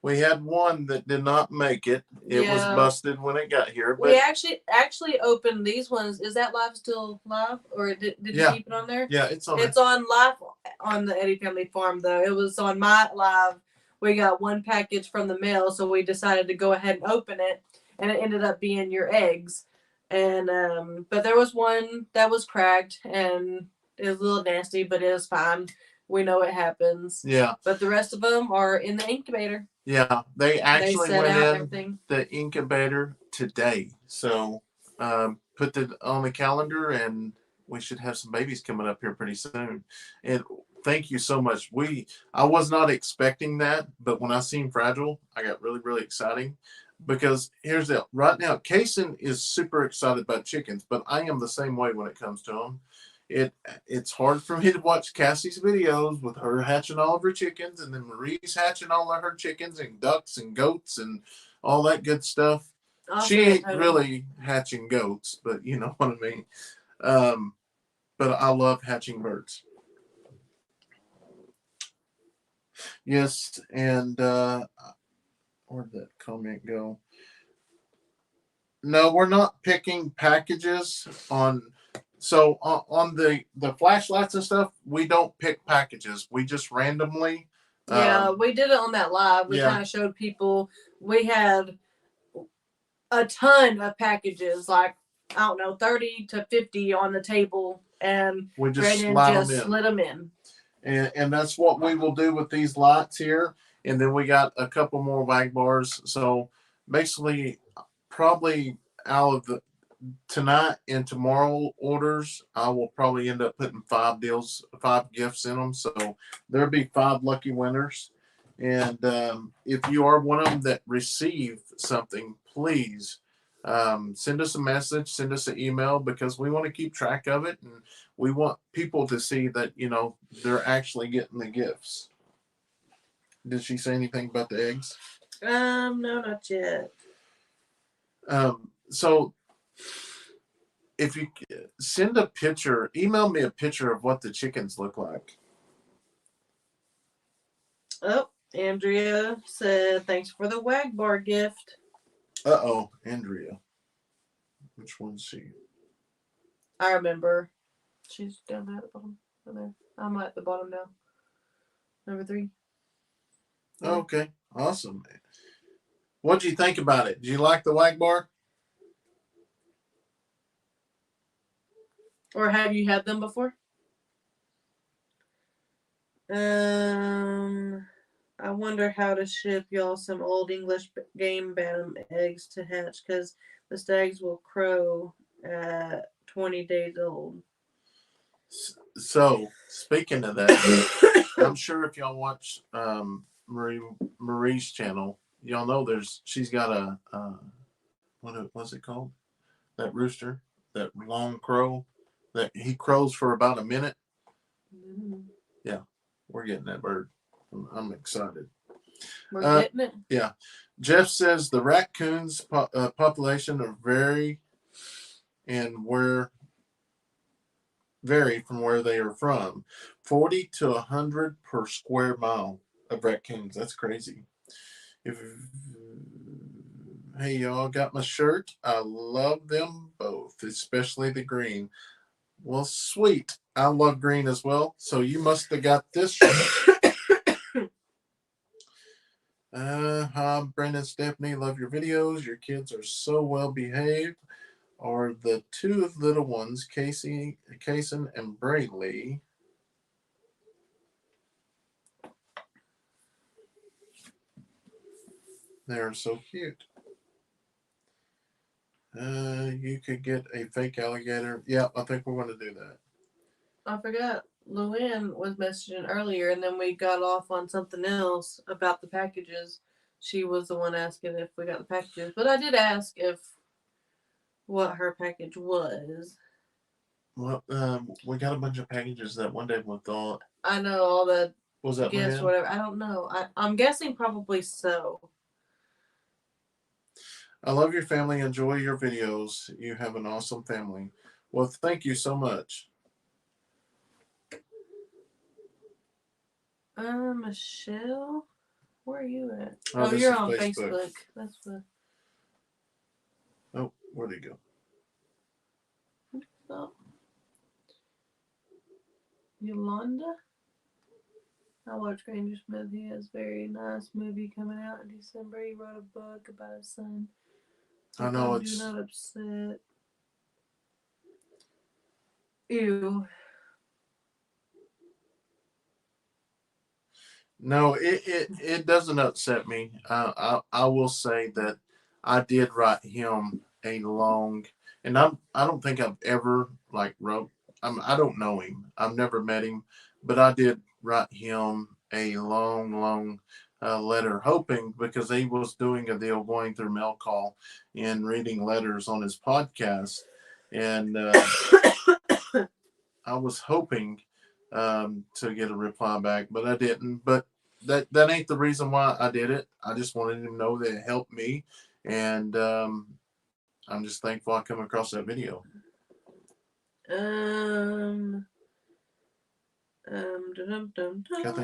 We had one that did not make it. It was busted when it got here. But we actually opened these ones. Is that live still live? Or did you keep it on there? Yeah, it's on. It's on live on the Eddy family farm, though. It was on my live. We got one package from the mail, so we decided to go ahead and open it, and it ended up being your eggs. And but there was one that was cracked, and it was a little nasty, but it was fine. We know it happens. Yeah. But the rest of them are in the incubator. Yeah, they actually went in everything. The incubator today. So put it on the calendar, and we should have some babies coming up here pretty soon. And thank you so much. I was not expecting that, but when I seen Fragile, I got really, really excited. Because here's the right now, Kayson is super excited about chickens, but I am the same way when it comes to them. It's hard for me to watch Cassie's videos with her hatching all of her chickens, and then Marie's hatching all of her chickens and ducks and goats and all that good stuff. She ain't really hatching goats, but you know what I mean. But I love hatching birds. Yes, and where'd that comment go? No, we're not picking packages on. So on the flashlights and stuff, we don't pick packages. We just randomly. Yeah, we did it on that live. We kind of showed people. We had a ton of packages, like I don't know, 30 to 50 on the table, and we just slid them in. And that's what we will do with these lights here. And then we got a couple more Wag Bars. So basically, probably out of the tonight and tomorrow orders, I will probably end up putting 5 gifts in them. So there'll be 5 lucky winners. And if you are one of them that receive something, please send us a message, send us an email, because we want to keep track of it, and we want people to see that, you know, they're actually getting the gifts. Did she say anything about the eggs? No, not yet. So if you send a picture, email me a picture of what the chickens look like. Oh, Andrea said, "Thanks for the Wag Bar gift." Andrea. Which one's she? I remember. She's down there at the bottom. There. I'm at the bottom now. Number 3. Yeah. Okay. Awesome. What'd you think about it? Did you like the Wag Bar? Or have you had them before? I wonder how to ship y'all some old English game bantam eggs to hatch, because the stags will crow at 20 days old. So, speaking of that, I'm sure if y'all watch Marie's channel, y'all know she's got a what's it called? That rooster, that long crow, that he crows for about a minute. Mm-hmm. Yeah, we're getting that bird. I'm excited. We're getting it. Yeah. Jeff says the raccoons population are vary from where they are from. 40 to 100 per square mile of raccoons. That's crazy. Hey, y'all, got my shirt. I love them both, especially the green. Well, sweet. I love green as well. So you must have got this shirt. Hi, Brandon, Stephanie. Love your videos. Your kids are so well behaved. Are the two little ones, Kayson and Braylee. They're so cute. You could get a fake alligator. Yeah, I think we're going to do that. I forgot. Luann was messaging earlier, and then we got off on something else about the packages. She was the one asking if we got the packages, but I did ask if what her package was. Well, we got a bunch of packages that one day we thought. I know all the was that gifts, whatever. I don't know. I'm guessing probably so. I love your family. Enjoy your videos. You have an awesome family. Well, thank you so much. Michelle, where are you at? Oh, you're on Facebook. That's the. Oh, where'd he go? Oh. Yolanda. I watched Granger Smith. He has a very nice movie coming out in December. He wrote a book about his son. I know it's. Do not upset. Ew. No, it doesn't upset me. I will say that I did write him a long, and I don't think I've ever wrote. I don't know him. I've never met him, but I did write him a long letter, hoping because he was doing a deal going through mail call and reading letters on his podcast, and I was hoping to get a reply back, but I didn't. But that ain't the reason why I did it. I just wanted him to know that it helped me, and I'm just thankful I come across that video. Kathleen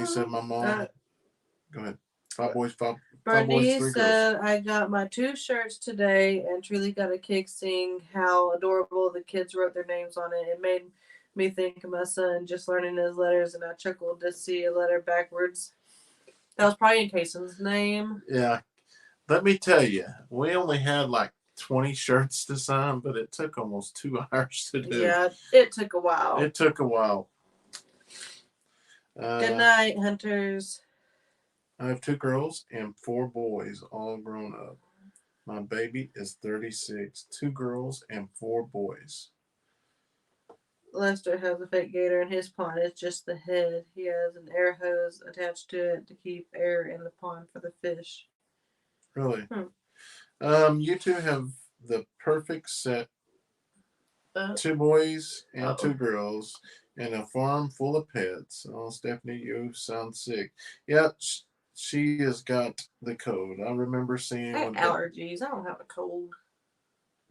said, "My mom." Go ahead. Five boys, five boys, 3 said, girls. I got my 2 shirts today and truly got a kick seeing how adorable the kids wrote their names on it. It made me think of my son just learning his letters, and I chuckled to see a letter backwards. That was probably in Kayson's name. Yeah. Let me tell you, we only had 20 shirts to sign, but it took almost 2 hours to do. Yeah, it took a while. It took a while. Good night, hunters. I have 2 girls and 4 boys, all grown up. My baby is 36. 2 girls and 4 boys. Lester has a fake gator in his pond. It's just the head. He has an air hose attached to it to keep air in the pond for the fish. Really? You 2 have the perfect set. 2 boys and 2 girls and a farm full of pets. Oh, Stephanie, you sound sick. Yeah, she has got the code. I remember seeing allergies. I don't have a cold.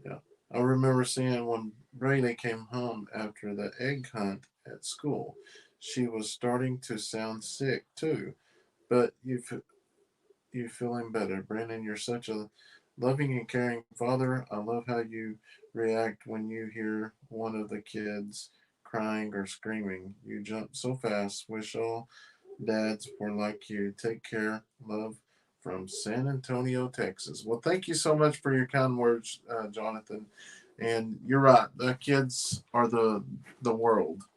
Yeah. I remember seeing when Braylee came home after the egg hunt at school. She was starting to sound sick too. But you feeling better. Brandon, you're such a loving and caring father. I love how you react when you hear one of the kids crying or screaming. You jump so fast. Wish all dads were like you. Take care. Love from San Antonio, Texas. Well, thank you so much for your kind words, Jonathan. And you're right. The kids are the world.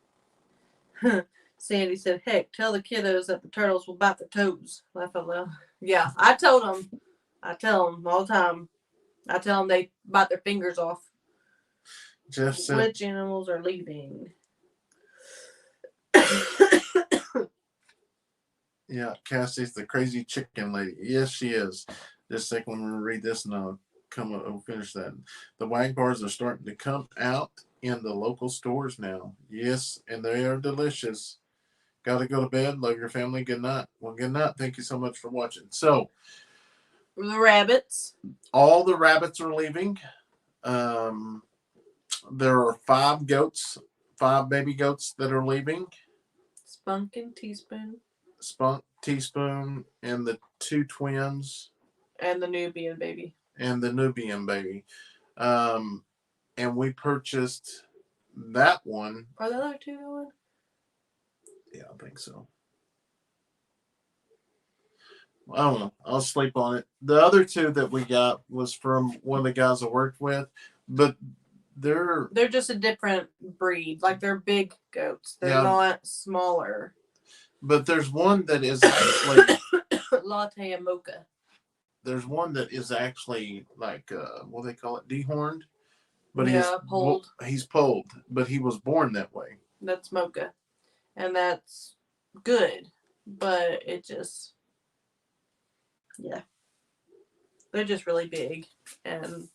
Sandy said, heck, tell the kiddos that the turtles will bite their toes. Laugh out loud. Yeah, I told them. I tell them all the time. I tell them they bite their fingers off. Jeff said, which animals are leaving? Yeah, Cassie's the crazy chicken lady. Yes, she is. Just a second, I'm going to read this and I'll finish that. The Wag Bars are starting to come out in the local stores now. Yes, and they are delicious. Got to go to bed. Love your family. Good night. Well, good night. Thank you so much for watching. So, the rabbits. All the rabbits are leaving. There are 5 goats, 5 baby goats that are leaving. Spunk and Teaspoon. Spunk, Teaspoon, and the 2 twins. And the Nubian baby. and the Nubian baby. And we purchased that one. Are the other two going? Yeah, I think so. I don't know. I'll sleep on it. The other two that we got was from one of the guys I worked with, but they're just a different breed. Like they're big goats. They're not smaller. But there's one that is actually latte and mocha. There's one that is actually like what do they call it, dehorned, but polled. He's polled, but he was born that way. That's mocha, and that's good, but it just they're just really big, and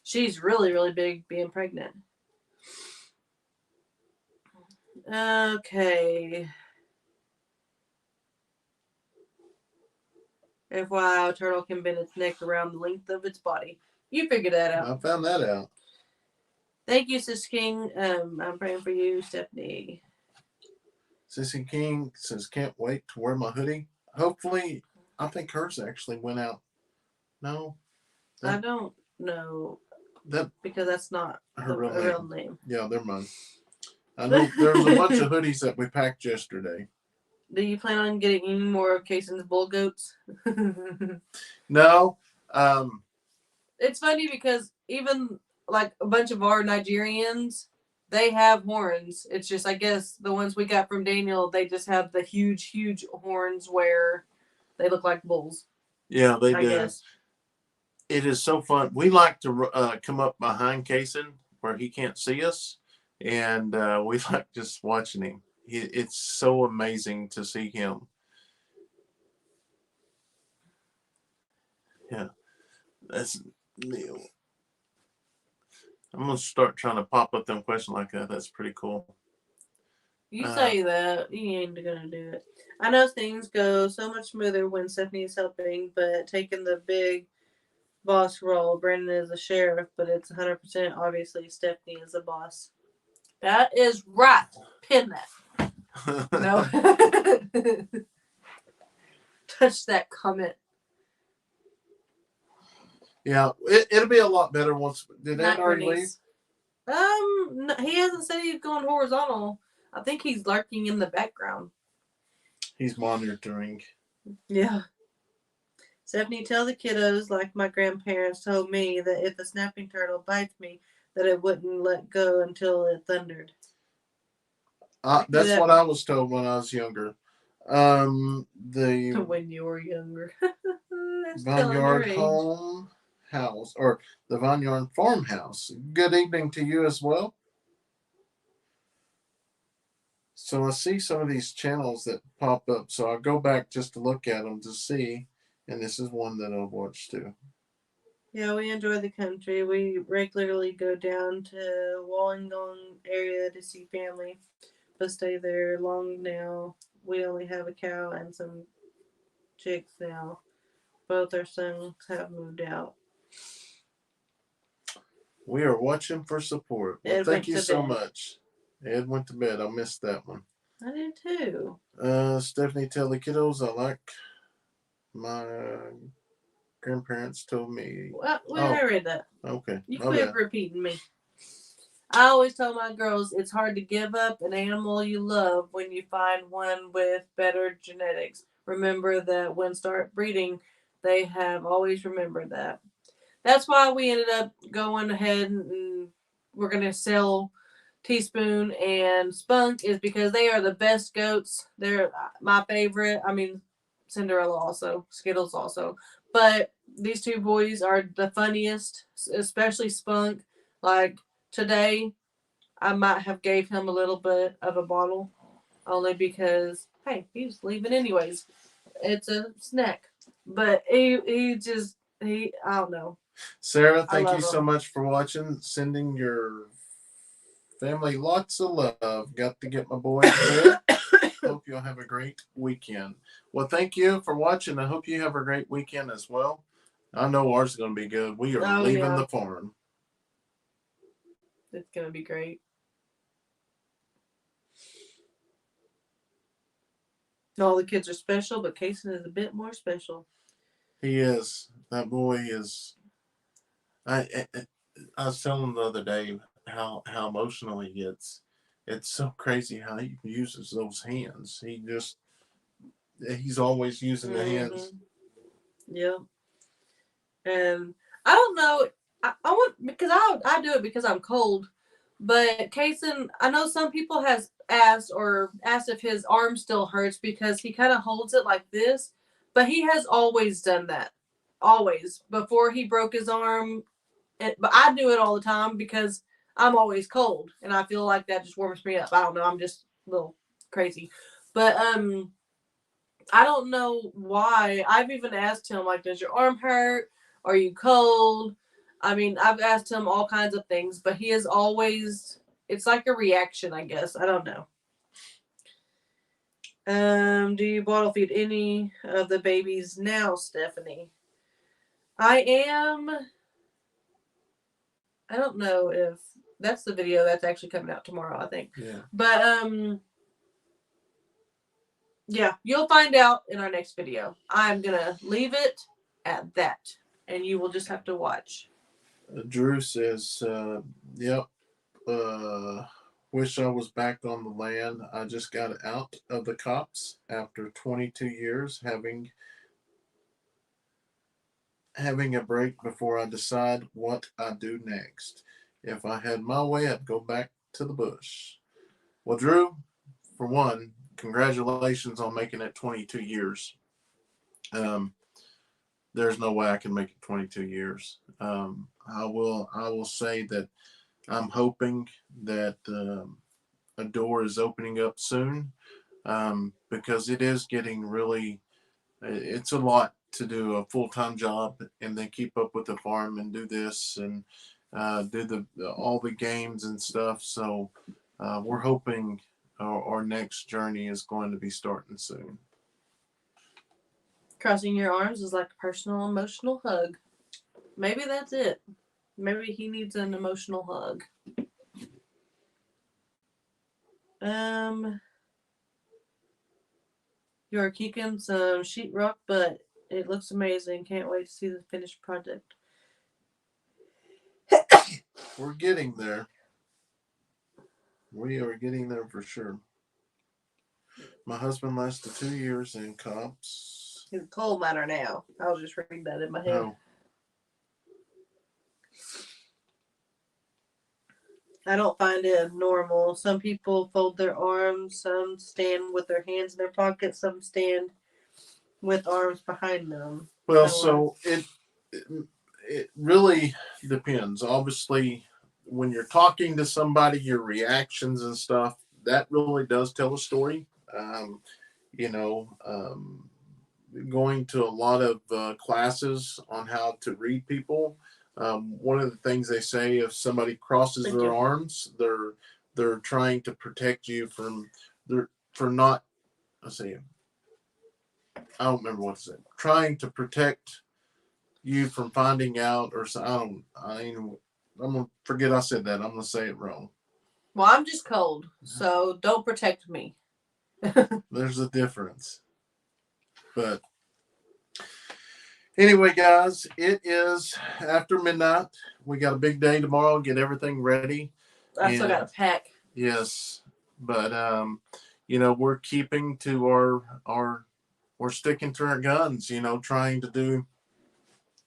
she's really, really big being pregnant. Okay. FYI, a turtle can bend its neck around the length of its body. You figured that out. I found that out. Thank you, Sis King. I'm praying for you, Stephanie. Sissy King says, can't wait to wear my hoodie. Hopefully, I think hers actually went out. No. I don't know. Because that's not her real name. Yeah, they're mine. I know there's a bunch of hoodies that we packed yesterday. Do you plan on getting any more of Kayson's bull goats? No. It's funny because even like a bunch of our Nigerians, they have horns. It's just, I guess, the ones we got from Daniel, they just have the huge, huge horns where they look like bulls. Yeah, they do. I guess. It is so fun. We like to come up behind Kayson where he can't see us, and we like just watching him. It's so amazing to see him. Yeah, that's Neil. I'm gonna start trying to pop up them questions like that. That's pretty cool. You say that, you ain't gonna do it. I know things go so much smoother when Stephanie is helping, but taking the big boss role, Brandon is a sheriff, but it's 100% obviously Stephanie is the boss. That is right. Pin that. No. Touch that comment. Yeah, it'll be a lot better once. Did Ed already leave? No, he hasn't said he's going horizontal. I think he's lurking in the background. He's monitoring. Yeah. Stephanie, tell the kiddos like my grandparents told me that if a snapping turtle bites me, that it wouldn't let go until it thundered. That's what I was told when I was younger. When you were younger. Vineyard Home House, or the Vineyard Farmhouse. Good evening to you as well. So I see some of these channels that pop up, so I'll go back just to look at them to see, and this is one that I've watched too. Yeah, we enjoy the country. We regularly go down to Wollongong area to see family, but stay there long now. We only have a cow and some chicks now. Both our sons have moved out. We are watching for support. Well, thank you so much. Ed went to bed. I missed that one. I did too. Stephanie, tell the kiddos I like my grandparents told me. Well, I read that. Okay. You quit repeating me. I always tell my girls it's hard to give up an animal you love when you find one with better genetics. Remember that when start breeding, they have always remembered that. That's why we ended up going ahead and we're going to sell Teaspoon and Spunk, is because they are the best goats. They're my favorite. I mean, Cinderella also, Skittles also. But these two boys are the funniest, especially Spunk. Like today, I might have gave him a little bit of a bottle only because, hey, he's leaving anyways. It's a snack. But I don't know. Sarah, thank you so much for watching. Sending your family lots of love. Got to get my boy to bed. Hope you'll have a great weekend. Well, thank you for watching. I hope you have a great weekend as well. I know ours is going to be good. We are leaving the farm. It's going to be great. All the kids are special, but Kayson is a bit more special. He is. That boy is I was telling him the other day how emotional he gets. It's so crazy how he uses those hands. He's always using the hands. Yeah. And I don't know. I want because I do it because I'm cold. But Kayson, I know some people has asked if his arm still hurts because he kind of holds it like this, but he has always done that, always before he broke his arm. But I do it all the time because I'm always cold, and I feel like that just warms me up. I don't know. I'm just a little crazy, but I don't know why. I've even asked him, like, does your arm hurt? Are you cold? I mean, I've asked him all kinds of things, but he is always, it's like a reaction, I guess. I don't know. Do you bottle feed any of the babies now, Stephanie? I am. I don't know if that's the video that's actually coming out tomorrow, I think. Yeah. But, yeah, you'll find out in our next video. I'm going to leave it at that, and you will just have to watch. Drew says, yep, wish I was back on the land. I just got out of the cops after 22 years, having a break before I decide what I do next. If I had my way, I'd go back to the bush. Well, Drew, for one, congratulations on making it 22 years. There's no way I can make it 22 years. I will say that I'm hoping that a door is opening up soon, because it is getting really, it's a lot to do a full-time job and then keep up with the farm and do this and do all the games and stuff. So we're hoping our next journey is going to be starting soon. Crossing your arms is like a personal emotional hug. Maybe that's it. Maybe he needs an emotional hug. You're kicking some sheetrock, but it looks amazing. Can't wait to see the finished project. We're getting there. We are getting there for sure. My husband lasted 2 years in cops. He's a coal miner now. I'll just read that in my head. Oh. I don't find it normal. Some people fold their arms, some stand with their hands in their pockets, some stand with arms behind them. Well, so it really depends. Obviously, when you're talking to somebody, your reactions and stuff, that really does tell a story. Going to a lot of classes on how to read people. One of the things they say, if somebody crosses their arms, they're trying to protect you from let's see, I don't remember what to say. Trying to protect you from finding out, or I'm gonna forget I said that. I'm gonna say it wrong. Well, I'm just cold, so don't protect me. There's a difference. But anyway, guys, it is after midnight. We got a big day tomorrow. Get everything ready. I still got to pack. Yes, but we're keeping to we're sticking to our guns. Trying to do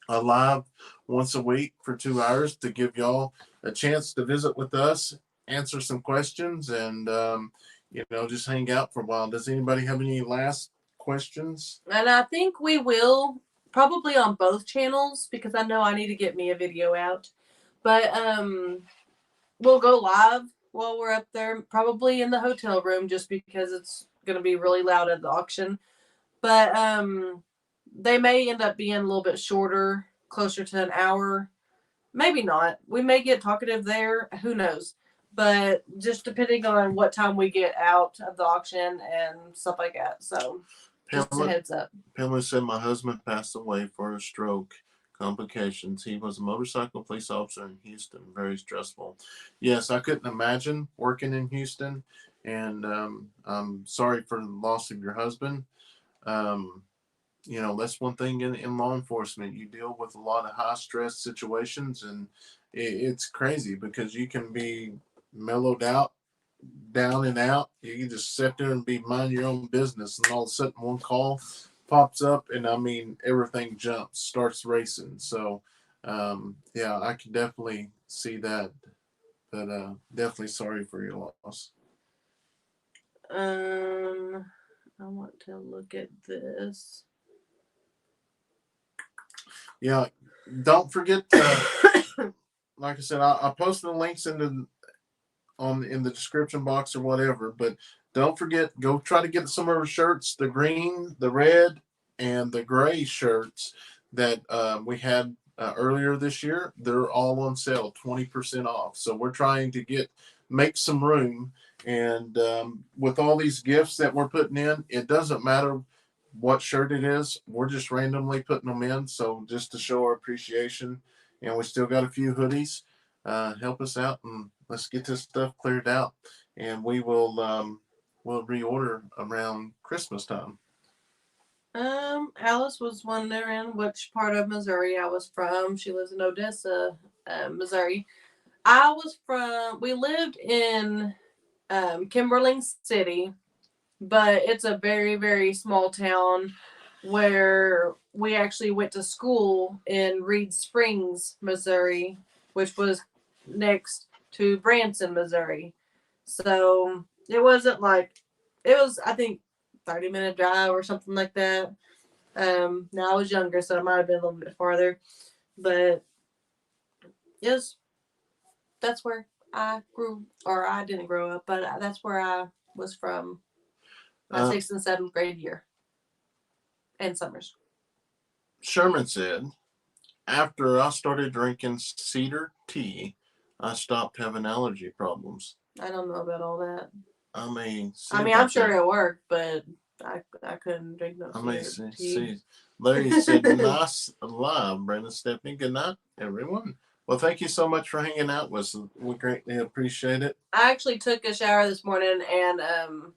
a live once a week for 2 hours to give y'all a chance to visit with us, answer some questions, and just hang out for a while. Does anybody have any last questions? And I think we will probably on both channels, because I know I need to get me a video out. But we'll go live while we're up there, probably in the hotel room, just because it's going to be really loud at the auction. But they may end up being a little bit shorter, closer to an hour. Maybe not. We may get talkative there. Who knows? But just depending on what time we get out of the auction and stuff like that. So just a heads up. Pamela said my husband passed away for a stroke complications. He was a motorcycle police officer in Houston. Very stressful. Yes, I couldn't imagine working in Houston. And I'm sorry for the loss of your husband. you know, that's one thing in law enforcement. You deal with a lot of high stress situations, and it's crazy because you can be mellowed out, down and out. You can just sit there and be mind your own business, and all of a sudden one call pops up, and I mean everything jumps, starts racing. So, yeah, I can definitely see that. But definitely sorry for your loss. I want to look at this. Yeah, don't forget to, like I said, I posted the links in the description box or whatever. But don't forget, go try to get some of our shirts, the green, the red, and the gray shirts that we had earlier this year. They're all on sale, 20% off. So we're trying to make some room. And with all these gifts that we're putting in, it doesn't matter what shirt it is. We're just randomly putting them in. So just to show our appreciation. And we still got a few hoodies. Help us out and let's get this stuff cleared out. And we'll reorder around Christmas time. Alice was wondering which part of Missouri I was from. She lives in Odessa, Missouri. We lived in Kimberling City, but it's a very, very small town where we actually went to school in Reed Springs, Missouri, which was next to Branson, Missouri. So it wasn't it was, I think, 30-minute drive or something like that. Now I was younger, so it might have been a little bit farther. But yes, that's where I grew, or I didn't grow up, but that's where I was from my 6th and 7th grade year and summers. Sherman said, after I started drinking cedar tea, I stopped having allergy problems. I don't know about all that. I mean, I'm sure it worked, but I couldn't drink no cedar tea. Larry said, nice live, Brandon, Stephanie. Good night, everyone. Well, thank you so much for hanging out with us. We greatly appreciate it. I actually took a shower this morning and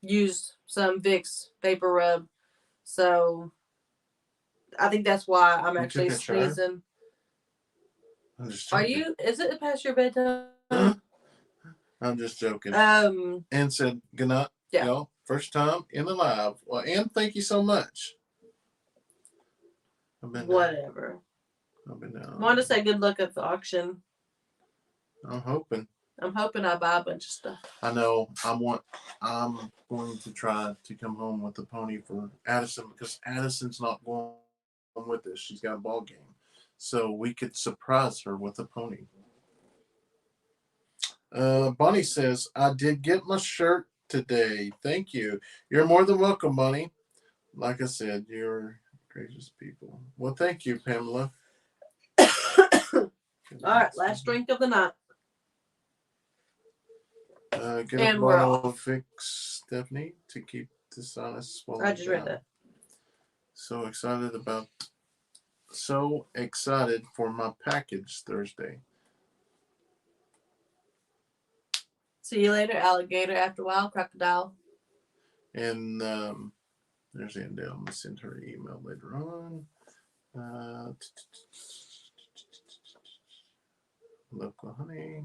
used some Vicks Vapor Rub. So I think that's why I'm actually sneezing. I'm just joking. Is it past your bedtime? I'm just joking. And said good night. Yeah. Y'all. First time in the live. Well, and thank you so much. Whatever. Wanted to say good luck at the auction. I'm hoping I buy a bunch of stuff. I know. I'm going to try to come home with the pony for Addison because Addison's not going with us. She's got a ball game. So we could surprise her with a pony. Bonnie says, I did get my shirt today. Thank you. You're more than welcome, Bonnie. Like I said, you're gracious people. Well, thank you, Pamela. All right, last drink of the night. Get a bottle of fix, Stephanie, to keep this honest. I just read that. So excited for my package Thursday. See you later, alligator. After a while, crocodile. And there's Andale. I'm going to send her an email later on. Local honey.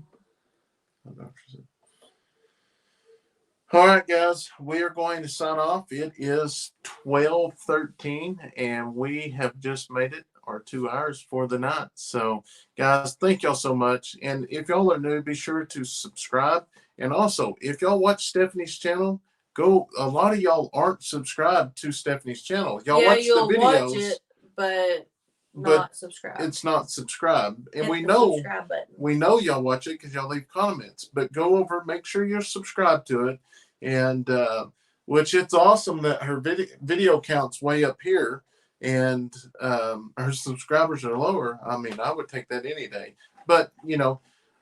All right, guys, we are going to sign off. It is 12:13, and we have just made it our 2 hours for the night. So, guys, thank y'all so much. And if y'all are new, be sure to subscribe. And also, if y'all watch Stephanie's channel, a lot of y'all aren't subscribed to Stephanie's channel. Y'all watch the videos. Watch it, but not subscribed. It's not subscribed. And we know y'all watch it because y'all leave comments. But go over, make sure you're subscribed to it. And which it's awesome that her video count's way up here and her subscribers are lower. I mean, I would take that any day. But,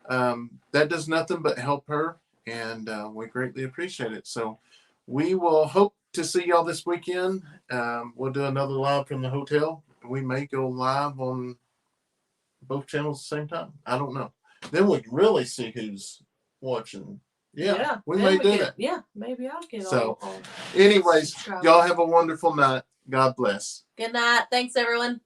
that does nothing but help her. And we greatly appreciate it. So we will hope to see y'all this weekend. We'll do another live from the hotel. We may go live on both channels at the same time. I don't know. Then we can really see who's watching. We may do that. Yeah, maybe I'll get anyways, y'all have a wonderful night. God bless. Good night. Thanks, everyone.